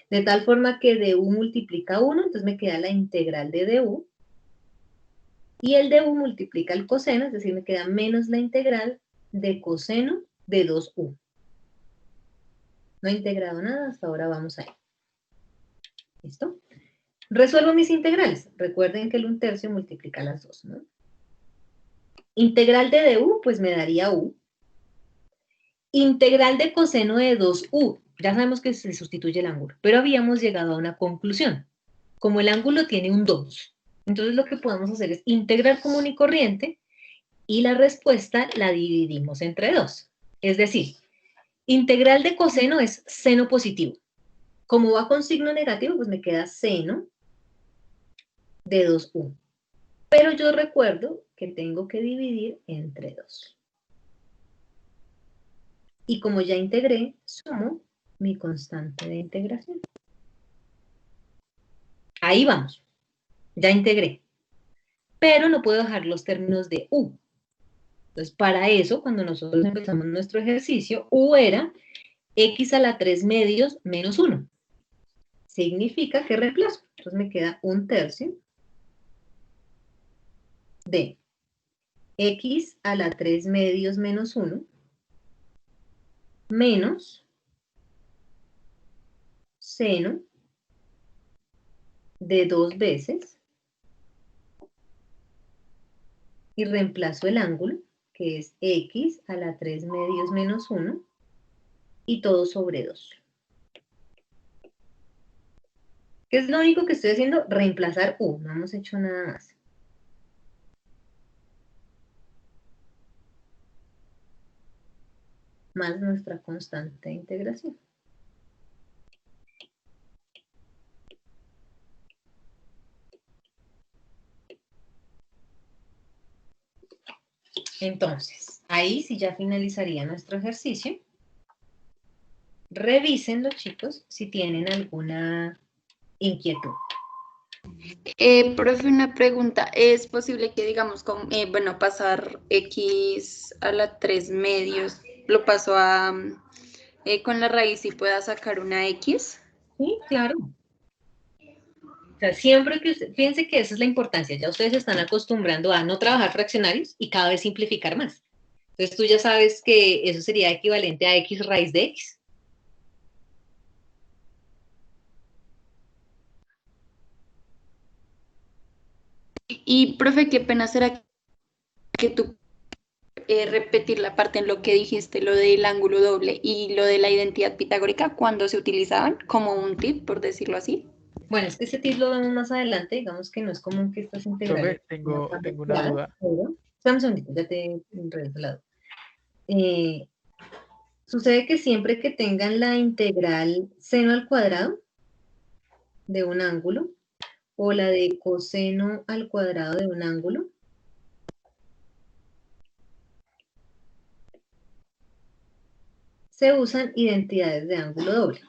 De tal forma que du multiplica 1, entonces me queda la integral de du. Y el du multiplica el coseno, es decir, me queda menos la integral de coseno de 2u. No he integrado nada, hasta ahora vamos ahí. ¿Listo? Resuelvo mis integrales. Recuerden que el 1/3 multiplica las dos, ¿no? Integral de du, pues me daría u. Integral de coseno de 2u. Ya sabemos que se sustituye el ángulo, pero habíamos llegado a una conclusión. Como el ángulo tiene un 2, entonces lo que podemos hacer es integrar común y corriente y la respuesta la dividimos entre 2. Es decir, integral de coseno es seno positivo. Como va con signo negativo, pues me queda seno de 2u. Pero yo recuerdo que tengo que dividir entre 2. Y como ya integré, sumo mi constante de integración. Ahí vamos. Ya integré. Pero no puedo dejar los términos de u. Entonces, para eso, cuando nosotros empezamos nuestro ejercicio, u era x a la 3 medios menos 1. Significa que reemplazo. Entonces me queda 1/3 de x a la 3 medios menos 1 menos seno de 2 veces y reemplazo el ángulo, que es x a la 3 medios menos 1, y todo sobre 2. ¿Qué es lo único que estoy haciendo? Reemplazar u, no hemos hecho nada más. Más nuestra constante de integración. Entonces, ahí sí ya finalizaría nuestro ejercicio. Revísenlo, chicos, si tienen alguna inquietud. Profe, una pregunta. ¿Es posible que, digamos, bueno, pasar x a la 3 medios, lo paso a con la raíz y pueda sacar una x? Sí, claro. O sea, siempre que usted, fíjense que esa es la importancia, ya ustedes se están acostumbrando a no trabajar fraccionarios y cada vez simplificar más. Entonces tú ya sabes que eso sería equivalente a x raíz de x. Y, profe, qué pena será que tú repetir la parte en lo que dijiste, lo del ángulo doble y lo de la identidad pitagórica, cuando se utilizaban como un tip, por decirlo así. Bueno, es que ese tip lo vemos más adelante, digamos que no es común que estas integrales... Profe, tengo una duda. Espera un segundito, ya te regreso al lado. Sucede que siempre que tengan la integral seno al cuadrado de un ángulo o la de coseno al cuadrado de un ángulo, se usan identidades de ángulo doble.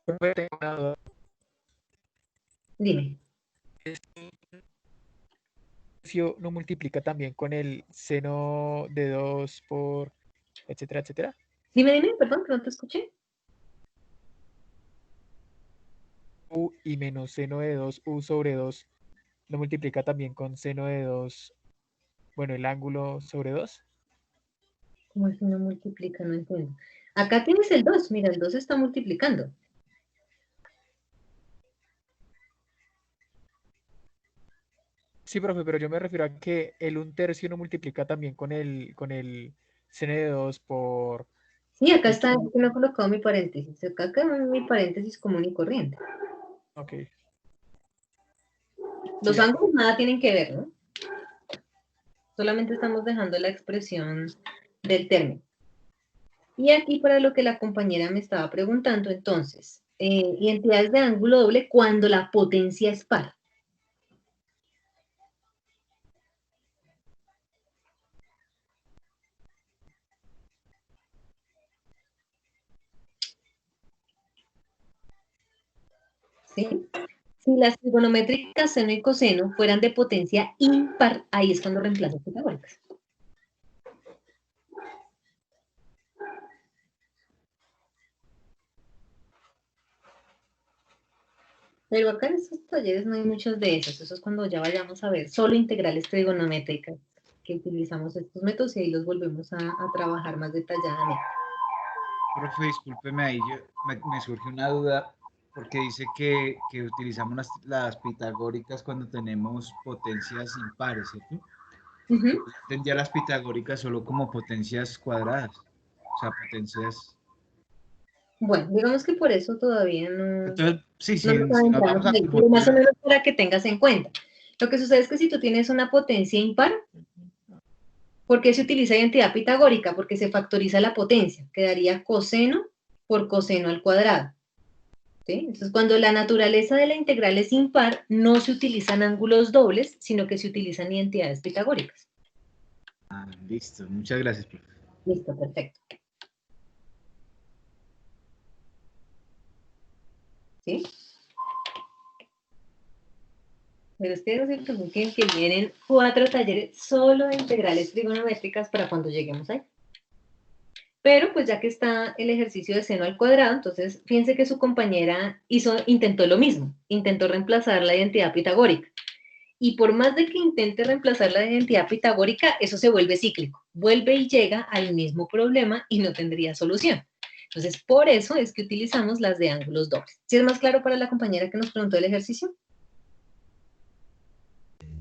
Profe, tengo una duda. Dime. ¿No multiplica también con el seno de 2 por etcétera, etcétera? Dime, perdón, que no te escuché. U y menos seno de 2u sobre 2, ¿lo multiplica también con seno de 2, bueno, el ángulo sobre 2? ¿Cómo es que no multiplica? No entiendo. Acá tienes el 2, mira, el 2 está multiplicando. Sí, profe, pero yo me refiero a que el 1/3 no multiplica también con el seno de 2 por... Sí, acá está, aquí no he colocado mi paréntesis. Acá mi paréntesis común y corriente. Ok. Los Sí, ángulos nada tienen que ver, ¿no? Solamente estamos dejando la expresión del término. Y aquí para lo que la compañera me estaba preguntando, entonces, identidades de ángulo doble cuando la potencia es par. ¿Sí? Si las trigonométricas seno y coseno fueran de potencia impar, ahí es cuando reemplazo pitagóricas. Pero acá en estos talleres no hay muchos de esos. Eso es cuando ya vayamos a ver solo integrales trigonométricas que utilizamos estos métodos y ahí los volvemos a trabajar más detalladamente. Profe, discúlpeme ahí, me surge una duda porque dice que utilizamos las pitagóricas cuando tenemos potencias impares, ¿cierto? Yo entendía las pitagóricas solo como potencias cuadradas, o sea, potencias... Bueno, digamos que por eso todavía no... Entonces, sí, no si nos vamos a ahí, pero más o fórmula... menos para que tengas en cuenta. Lo que sucede es que si tú tienes una potencia impar, ¿por qué se utiliza identidad pitagórica? Porque se factoriza la potencia, quedaría coseno por coseno al cuadrado. ¿Sí? Entonces, cuando la naturaleza de la integral es impar, no se utilizan ángulos dobles, sino que se utilizan identidades pitagóricas. Ah, listo, muchas gracias, profe. Listo, perfecto. ¿Sí? Pero es que no se preocupen que vienen 4 talleres solo de integrales trigonométricas para cuando lleguemos ahí. Pero pues ya que está el ejercicio de seno al cuadrado, entonces fíjense que su compañera intentó lo mismo, intentó reemplazar la identidad pitagórica. Y por más de que intente reemplazar la identidad pitagórica, eso se vuelve cíclico. Vuelve y llega al mismo problema y no tendría solución. Entonces, por eso es que utilizamos las de ángulos dobles. ¿Sí es más claro para la compañera que nos preguntó el ejercicio?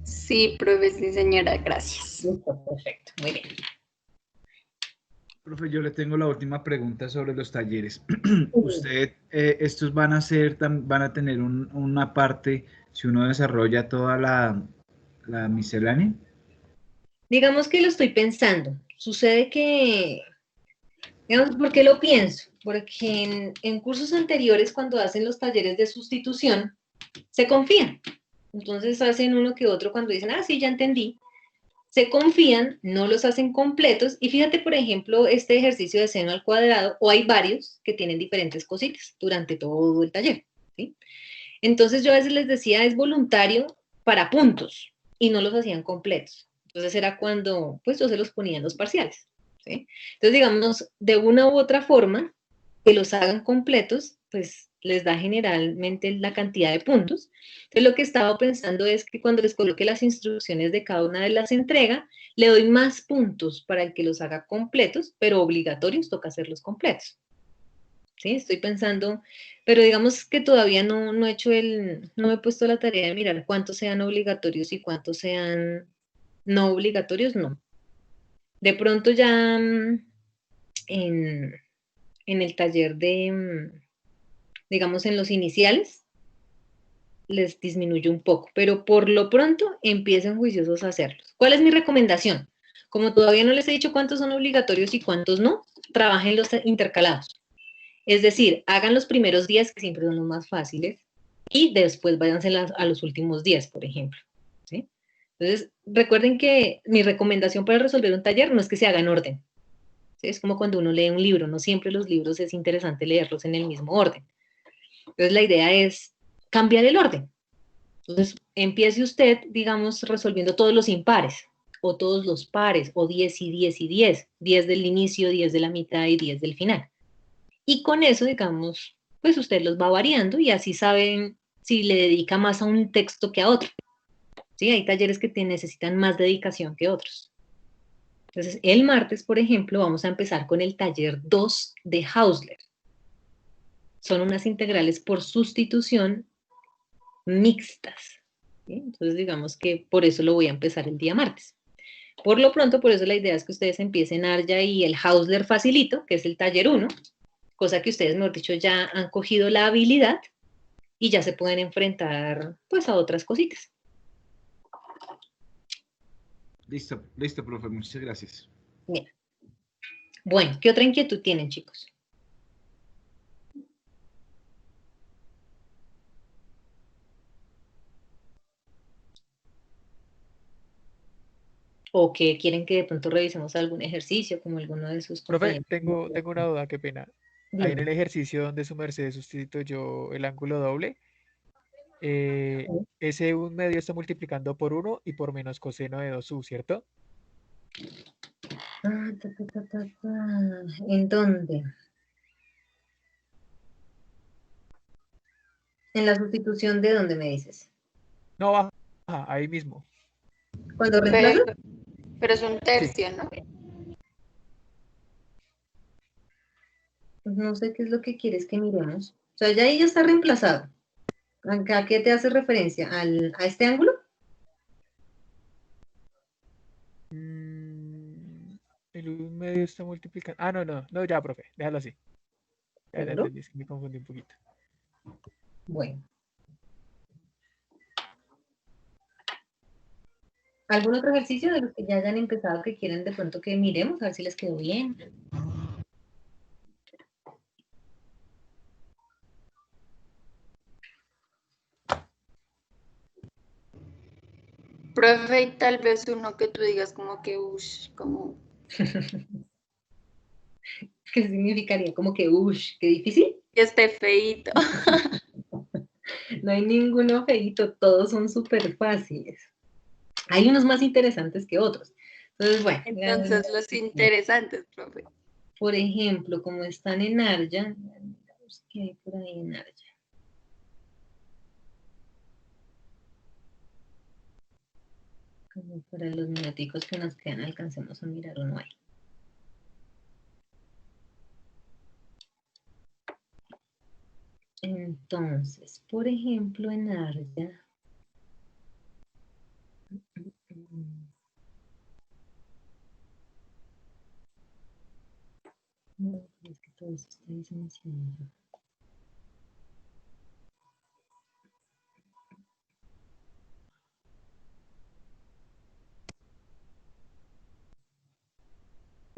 Sí, profe, sí, señora, gracias. Listo, perfecto, muy bien. Profe, yo le tengo la última pregunta sobre los talleres. Usted, estos van a ser, van a tener una parte, si uno desarrolla toda la miscelánea. Digamos que lo estoy pensando. Sucede que, digamos, ¿por qué lo pienso? Porque en cursos anteriores, cuando hacen los talleres de sustitución, se confían. Entonces hacen uno que otro cuando dicen, ah, sí, ya entendí. Se confían, no los hacen completos. Y fíjate, por ejemplo, este ejercicio de seno al cuadrado, o hay varios que tienen diferentes cositas durante todo el taller, ¿sí? Entonces yo a veces les decía, es voluntario para puntos, y no los hacían completos. Entonces era cuando, pues yo se los ponía en los parciales, ¿sí? Entonces, digamos, de una u otra forma, que los hagan completos, pues les da generalmente la cantidad de puntos. Entonces lo que estaba pensando es que cuando les coloque las instrucciones de cada una de las entregas, le doy más puntos para el que los haga completos, pero obligatorios toca hacerlos completos. ¿Sí? Estoy pensando, pero digamos que todavía no he hecho no me he puesto la tarea de mirar cuántos sean obligatorios y cuántos sean no obligatorios, no. De pronto ya en, en el taller de, digamos, en los iniciales, les disminuye un poco, pero por lo pronto empiecen juiciosos a hacerlos. ¿Cuál es mi recomendación? Como todavía no les he dicho cuántos son obligatorios y cuántos no, trabajen los intercalados. Es decir, hagan los primeros días, que siempre son los más fáciles, y después váyanse a los últimos días, por ejemplo. ¿Sí? Entonces, recuerden que mi recomendación para resolver un taller no es que se haga en orden. ¿Sí? Es como cuando uno lee un libro, no siempre los libros es interesante leerlos en el mismo orden. Entonces, la idea es cambiar el orden. Entonces, empiece usted, digamos, resolviendo todos los impares, o todos los pares, o 10 y 10 y 10, 10 del inicio, 10 de la mitad y 10 del final. Y con eso, digamos, pues usted los va variando y así saben si le dedica más a un texto que a otro. ¿Sí? Hay talleres que necesitan más dedicación que otros. Entonces, el martes, por ejemplo, vamos a empezar con el taller 2 de Hausler. Son unas integrales por sustitución mixtas. ¿Sí? Entonces, digamos que por eso lo voy a empezar el día martes. Por lo pronto, por eso la idea es que ustedes empiecen ARJA y el Hausler facilito, que es el taller 1, cosa que ustedes, mejor dicho, ya han cogido la habilidad y ya se pueden enfrentar, pues, a otras cositas. Listo, listo, profe, muchas gracias. Bien. Bueno, ¿qué otra inquietud tienen, chicos? ¿O que quieren que de pronto revisemos algún ejercicio como alguno de sus Profe, compañeros? tengo una duda, qué pena. Ahí en Dime. el ejercicio donde su merced sustituyó el ángulo doble, ese 1/2 está multiplicando por 1 y por menos coseno de 2u, ¿cierto? ¿En dónde? ¿En la sustitución de dónde me dices? No, baja, ahí mismo. ¿Cuando reemplazo? Pero es un tercio, ¿no? Pues no sé qué es lo que quieres que miremos. O sea, ya ahí ya está reemplazado. ¿A qué te hace referencia? ¿A este ángulo? El 1/2 está multiplicando. Ah, no, ya, profe, déjalo así. Ya ¿Seguro? entendí, es que me confundí un poquito. Bueno. ¿Algún otro ejercicio de los que ya hayan empezado que quieren de pronto que miremos? A ver si les quedó bien. Profe, y tal vez uno que tú digas como que, como... ¿Qué significaría? Como que, uff, qué difícil. Que esté feíto. No hay ninguno feíto, todos son súper fáciles. Hay unos más interesantes que otros. Entonces, bueno. Entonces, los interesantes, profe. Por ejemplo, como están en ARJA, ¿qué hay por ahí en ARJA? Como para los minuticos que nos quedan, alcancemos a mirar uno ahí. Entonces, por ejemplo, en Arya, no, es que todo esto está diseñado.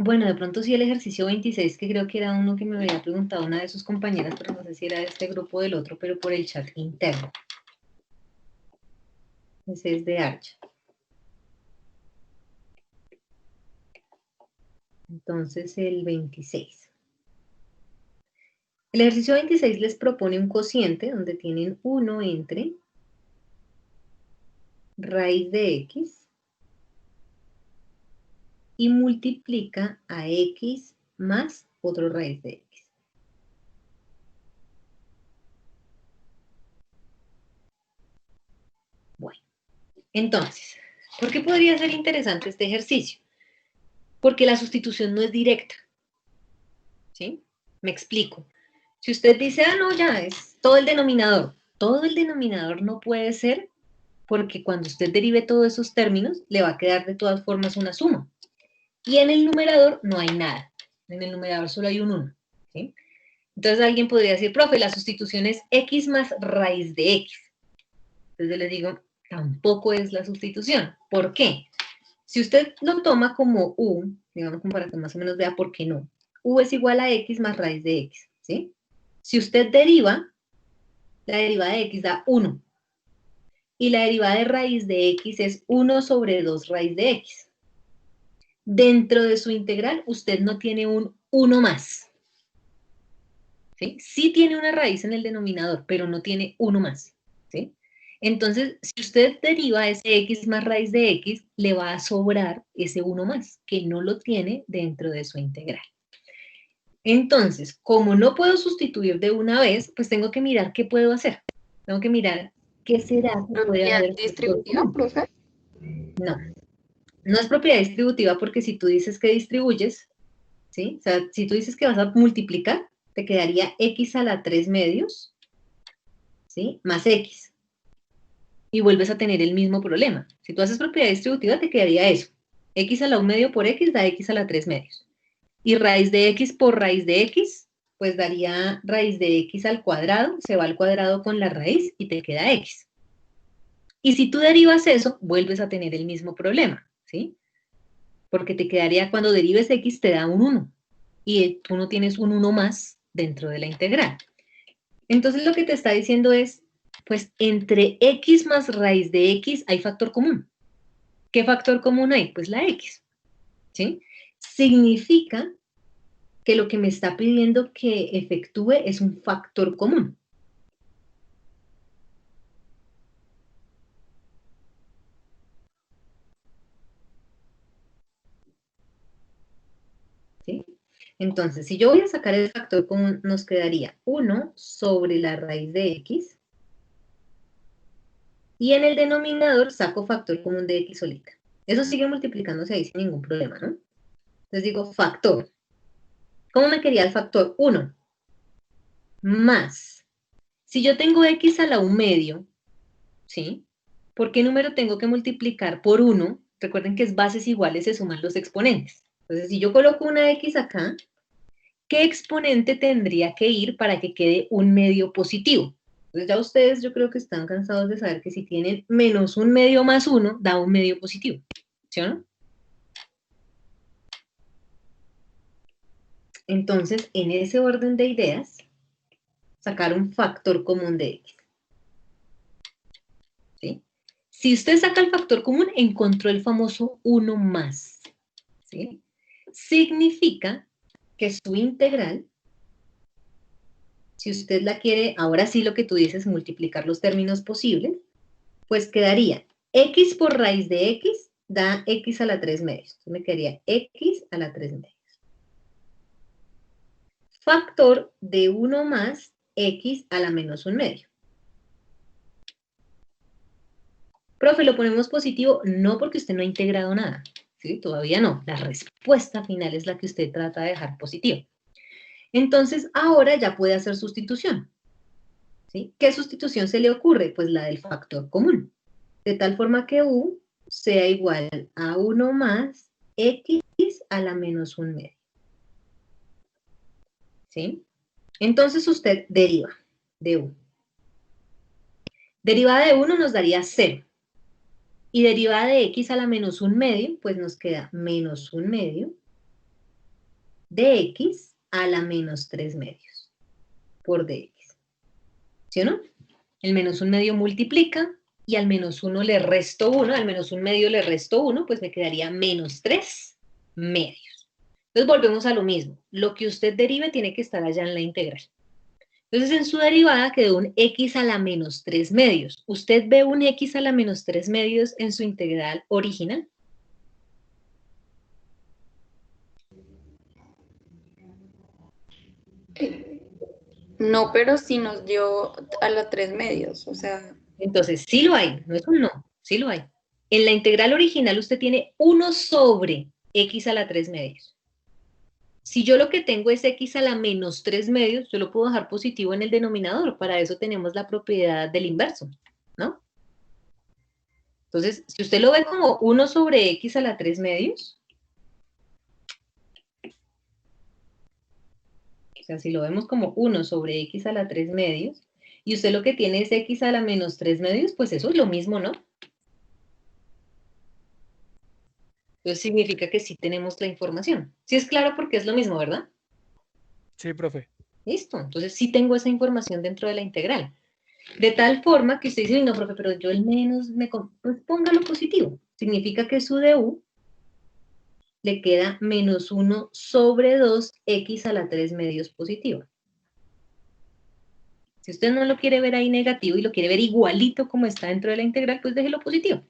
Bueno, de pronto sí el ejercicio 26, que creo que era uno que me había preguntado una de sus compañeras, pero no sé si era de este grupo o del otro, pero por el chat interno. Ese es de Arya. Entonces, el 26. El ejercicio 26 les propone un cociente donde tienen 1 entre raíz de x y multiplica a x más otro raíz de x. Bueno, entonces, ¿por qué podría ser interesante este ejercicio? Porque la sustitución no es directa. ¿Sí? Me explico. Si usted dice, ah, no, ya, es todo el denominador. Todo el denominador no puede ser porque cuando usted derive todos esos términos, le va a quedar de todas formas una suma. Y en el numerador no hay nada. En el numerador solo hay un 1. ¿Sí? Entonces alguien podría decir, profe, la sustitución es x más raíz de x. Entonces yo les digo, tampoco es la sustitución. ¿Por qué? Si usted lo toma como u, digamos como para que más o menos vea por qué no, u es igual a x más raíz de x, ¿sí? Si usted deriva, la derivada de x da 1. Y la derivada de raíz de x es 1 sobre 2 raíz de x. Dentro de su integral, usted no tiene un 1 más. ¿Sí? Sí tiene una raíz en el denominador, pero no tiene 1 más. ¿Sí? Entonces, si usted deriva ese x más raíz de x, le va a sobrar ese 1 más, que no lo tiene dentro de su integral. Entonces, como no puedo sustituir de una vez, pues tengo que mirar qué puedo hacer. Tengo que mirar qué será que puede haber. ¿Distributiva, profe? No, no es propiedad distributiva porque si tú dices que distribuyes, ¿sí? O sea, si tú dices que vas a multiplicar, te quedaría x a la 3 medios, ¿sí? Más x. Y vuelves a tener el mismo problema. Si tú haces propiedad distributiva, te quedaría eso. X a la 1 medio por x da x a la 3 medios. Y raíz de x por raíz de x, pues daría raíz de x al cuadrado, se va al cuadrado con la raíz y te queda x. Y si tú derivas eso, vuelves a tener el mismo problema, ¿sí? Porque te quedaría, cuando derives x, te da un 1. Y tú no tienes un 1 más dentro de la integral. Entonces lo que te está diciendo es, pues entre x más raíz de x hay factor común. ¿Qué factor común hay? Pues la x, ¿sí? Significa que lo que me está pidiendo que efectúe es un factor común. ¿Sí? Entonces, si yo voy a sacar el factor común, nos quedaría 1 sobre la raíz de x. Y en el denominador saco factor común de x solita. Eso sigue multiplicándose ahí sin ningún problema, ¿no? Entonces digo factor. ¿Cómo me quería el factor? 1 más. Si yo tengo x a la 1 medio, ¿sí? ¿Por qué número tengo que multiplicar por 1? Recuerden que es bases iguales, se suman los exponentes. Entonces, si yo coloco una x acá, ¿qué exponente tendría que ir para que quede un medio positivo? Entonces ya ustedes yo creo que están cansados de saber que si tienen menos un medio más 1, da un medio positivo. ¿Sí o no? Entonces, en ese orden de ideas, sacar un factor común de x. ¿Sí? Si usted saca el factor común, encontró el famoso 1 más. ¿Sí? Significa que su integral, si usted la quiere, ahora sí lo que tú dices, multiplicar los términos posibles, pues quedaría x por raíz de x da x a la 3 medios. Entonces me quedaría x a la 3 medios. Factor de 1 más x a la menos 1 medio. Profe, ¿lo ponemos positivo? No, porque usted no ha integrado nada. ¿Sí? Todavía no. La respuesta final es la que usted trata de dejar positiva. Entonces, ahora ya puede hacer sustitución. ¿Sí? ¿Qué sustitución se le ocurre? Pues la del factor común. De tal forma que u sea igual a 1 más x a la menos 1 medio. ¿Sí? Entonces usted deriva de u. Derivada de 1 nos daría 0. Y derivada de x a la menos 1 medio, pues nos queda menos 1 medio de x a la menos 3 medios por dx. ¿Sí o no? El menos 1 medio multiplica y al menos 1 le resto 1, al menos 1 medio le resto 1, pues me quedaría menos 3 medios. Entonces volvemos a lo mismo. Lo que usted derive tiene que estar allá en la integral. Entonces en su derivada quedó un x a la menos 3 medios. ¿Usted ve un x a la menos 3 medios en su integral original? No, pero sí nos dio a la 3 medios, o sea. Entonces sí lo hay, no es un no, sí lo hay. En la integral original usted tiene 1 sobre x a la 3 medios. Si yo lo que tengo es x a la menos 3 medios, yo lo puedo dejar positivo en el denominador. Para eso tenemos la propiedad del inverso, ¿no? Entonces, si usted lo ve como 1 sobre x a la 3 medios, o sea, si lo vemos como 1 sobre x a la 3 medios, y usted lo que tiene es x a la menos 3 medios, pues eso es lo mismo, ¿no? Entonces significa que sí tenemos la información. Sí es claro porque es lo mismo, ¿verdad? Sí, profe. Listo, entonces sí tengo esa información dentro de la integral. De tal forma que usted dice, no, profe, pero yo el menos, pues póngalo positivo. Significa que su du le queda menos 1 sobre 2x a la 3 medios positiva. Si usted no lo quiere ver ahí negativo y lo quiere ver igualito como está dentro de la integral, pues déjelo positivo.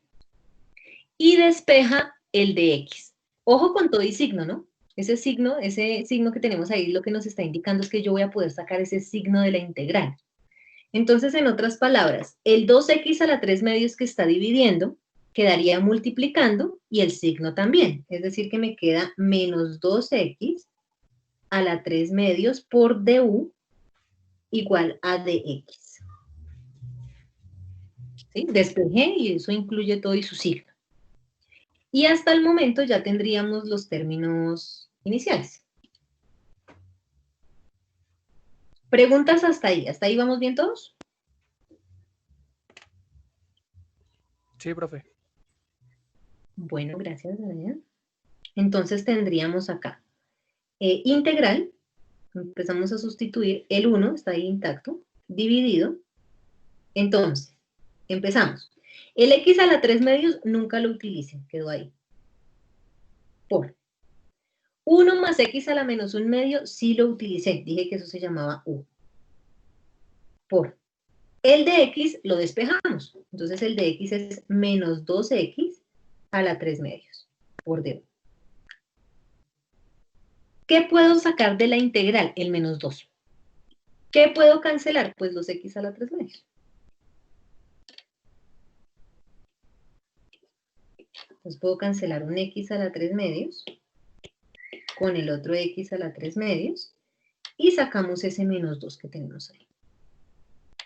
Y despeja el de x. Ojo con todo y signo, ¿no? Ese signo que tenemos ahí, lo que nos está indicando es que yo voy a poder sacar ese signo de la integral. Entonces, en otras palabras, el 2x a la 3 medios que está dividiendo, quedaría multiplicando y el signo también. Es decir, que me queda menos 2x a la 3 medios por du igual a dx. ¿Sí? Despejé y eso incluye todo y su signo. Y hasta el momento ya tendríamos los términos iniciales. ¿Preguntas hasta ahí? ¿Hasta ahí vamos bien todos? Sí, profe. Bueno, gracias, Daniel. Entonces tendríamos acá integral, empezamos a sustituir el 1, está ahí intacto, dividido. Entonces, empezamos. El x a la 3 medios nunca lo utilicen, quedó ahí. Por 1 más x a la menos 1 medio sí lo utilicé, dije que eso se llamaba u. Por el de x lo despejamos, entonces el de x es menos 2x a la 3 medios, por d. ¿Qué puedo sacar de la integral? El menos 2. ¿Qué puedo cancelar? Pues los x a la 3 medios. Entonces puedo cancelar un x a la 3 medios con el otro x a la 3 medios y sacamos ese menos 2 que tenemos ahí.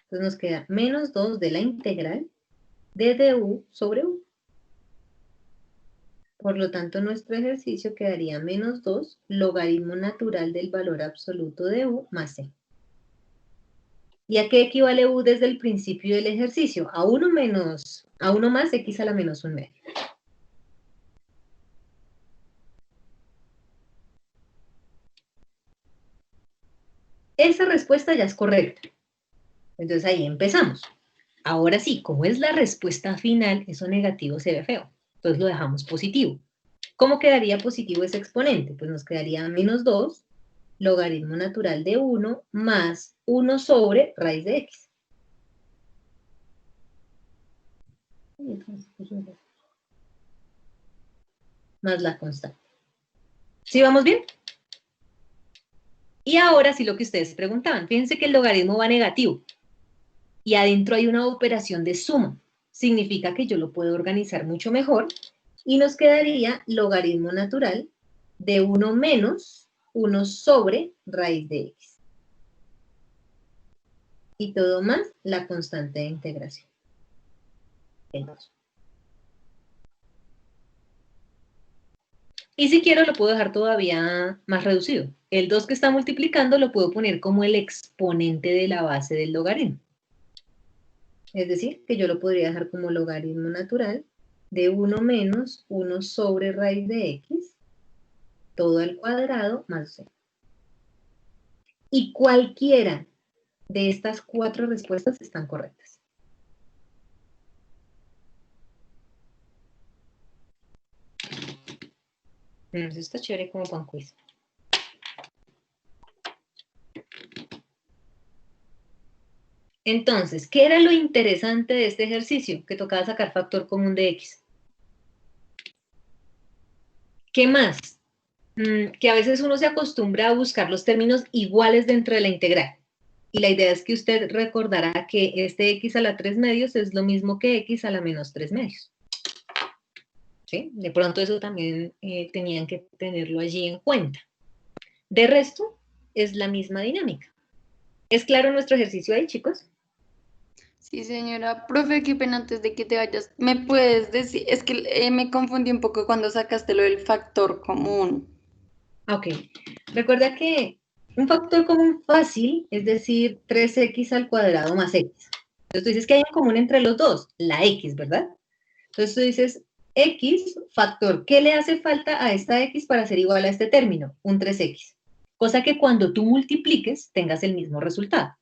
Entonces nos queda menos 2 de la integral de du sobre u. Por lo tanto, nuestro ejercicio quedaría menos 2 logaritmo natural del valor absoluto de u más c. ¿Y a qué equivale u desde el principio del ejercicio? A 1 más x a la menos 1 medio. Esa respuesta ya es correcta. Entonces ahí empezamos. Ahora sí, como es la respuesta final, eso negativo se ve feo. Entonces lo dejamos positivo. ¿Cómo quedaría positivo ese exponente? Pues nos quedaría menos 2 logaritmo natural de 1 más 1 sobre raíz de x. Más la constante. ¿Sí vamos bien? Y ahora sí lo que ustedes preguntaban. Fíjense que el logaritmo va negativo. Y adentro hay una operación de suma. Significa que yo lo puedo organizar mucho mejor. Y nos quedaría logaritmo natural de 1 menos 1 sobre raíz de x. y todo más la constante de integración. El 2. Y si quiero lo puedo dejar todavía más reducido. El 2 que está multiplicando lo puedo poner como el exponente de la base del logaritmo. Es decir, que yo lo podría dejar como logaritmo natural de 1 menos 1 sobre raíz de x, todo al cuadrado más c. Y cualquiera de estas 4 respuestas están correctas. Eso está chévere como pan quiz. Entonces, ¿qué era lo interesante de este ejercicio? Que tocaba sacar factor común de x. ¿Qué más? Que a veces uno se acostumbra a buscar los términos iguales dentro de la integral. Y la idea es que usted recordará que este x a la 3 medios es lo mismo que x a la menos 3 medios. ¿Sí? De pronto eso también tenían que tenerlo allí en cuenta. De resto, es la misma dinámica. ¿Es claro nuestro ejercicio ahí, chicos? Sí, señora. Profe, qué pena antes de que te vayas. ¿Me puedes decir? Es que me confundí un poco cuando sacaste lo del factor común. Ok. Recuerda que un factor común fácil es decir 3x al cuadrado más x. Entonces tú dices que hay en común entre los dos, la x, ¿verdad? Entonces tú dices x factor, ¿qué le hace falta a esta x para ser igual a este término? Un 3x. Cosa que cuando tú multipliques tengas el mismo resultado.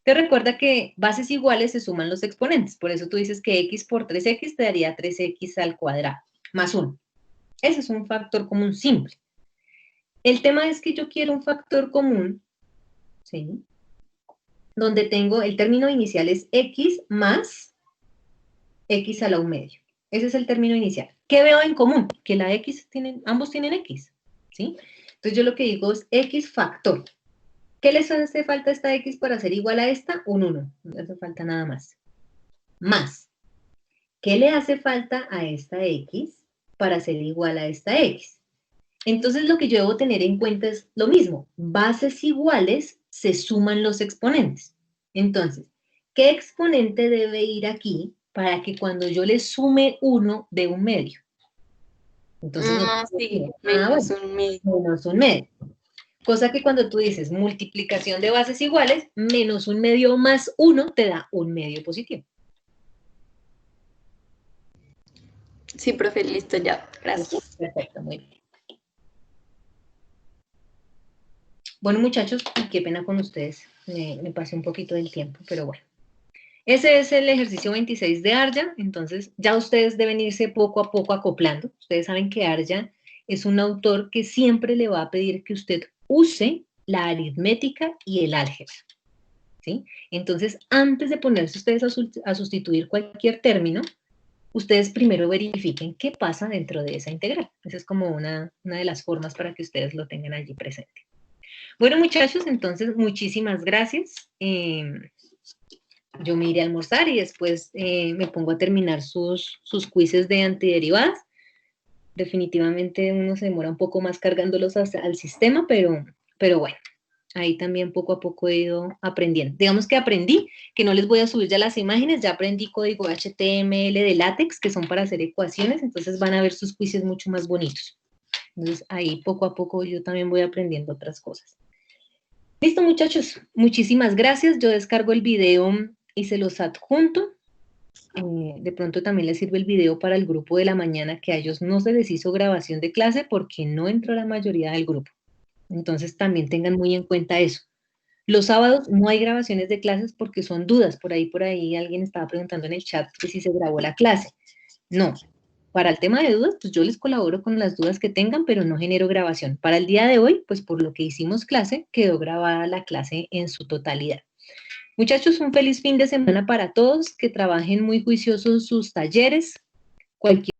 Te recuerda que bases iguales se suman los exponentes, por eso tú dices que x por 3x te daría 3x al cuadrado, más 1. Ese es un factor común simple. El tema es que yo quiero un factor común, ¿sí? Donde tengo, el término inicial es x más x a la 1 medio. Ese es el término inicial. ¿Qué veo en común? Que la x ambos tienen x, ¿sí? Entonces yo lo que digo es x factor. ¿Qué les hace falta a esta x para ser igual a esta? Un 1. No le hace falta nada más. Más. ¿Qué le hace falta a esta x para ser igual a esta x? Entonces lo que yo debo tener en cuenta es lo mismo. Bases iguales se suman los exponentes. Entonces, ¿qué exponente debe ir aquí para que cuando yo le sume 1 dé un medio? Entonces, Sí, menos un medio. Menos un medio. Cosa que cuando tú dices multiplicación de bases iguales, menos un medio más 1 te da un medio positivo. Sí, profe, listo ya. Gracias. Perfecto, muy bien. Bueno, muchachos, qué pena con ustedes. Me pasé un poquito del tiempo, pero bueno. Ese es el ejercicio 26 de Arya, entonces ya ustedes deben irse poco a poco acoplando. Ustedes saben que Arya es un autor que siempre le va a pedir que usted use la aritmética y el álgebra, ¿sí? Entonces, antes de ponerse ustedes a sustituir cualquier término, ustedes primero verifiquen qué pasa dentro de esa integral. Esa es como una de las formas para que ustedes lo tengan allí presente. Bueno, muchachos, entonces, muchísimas gracias. Yo me iré a almorzar y después me pongo a terminar sus quizzes de antiderivadas. Definitivamente uno se demora un poco más cargándolos al sistema, pero bueno, ahí también poco a poco he ido aprendiendo. Digamos que aprendí, que no les voy a subir ya las imágenes, ya aprendí código HTML de LaTeX, que son para hacer ecuaciones, entonces van a ver sus quizzes mucho más bonitos. Entonces ahí poco a poco yo también voy aprendiendo otras cosas. Listo, muchachos, muchísimas gracias. Yo descargo el video y se los adjunto. De pronto también les sirve el video para el grupo de la mañana, que a ellos no se les hizo grabación de clase porque no entró la mayoría del grupo. Entonces también tengan muy en cuenta eso. Los sábados no hay grabaciones de clases porque son dudas. Por ahí alguien estaba preguntando en el chat que si se grabó la clase. No. Para el tema de dudas, pues yo les colaboro con las dudas que tengan, pero no genero grabación. Para el día de hoy, pues por lo que hicimos clase, quedó grabada la clase en su totalidad. Muchachos, un feliz fin de semana para todos, que trabajen muy juiciosos sus talleres. Cualquier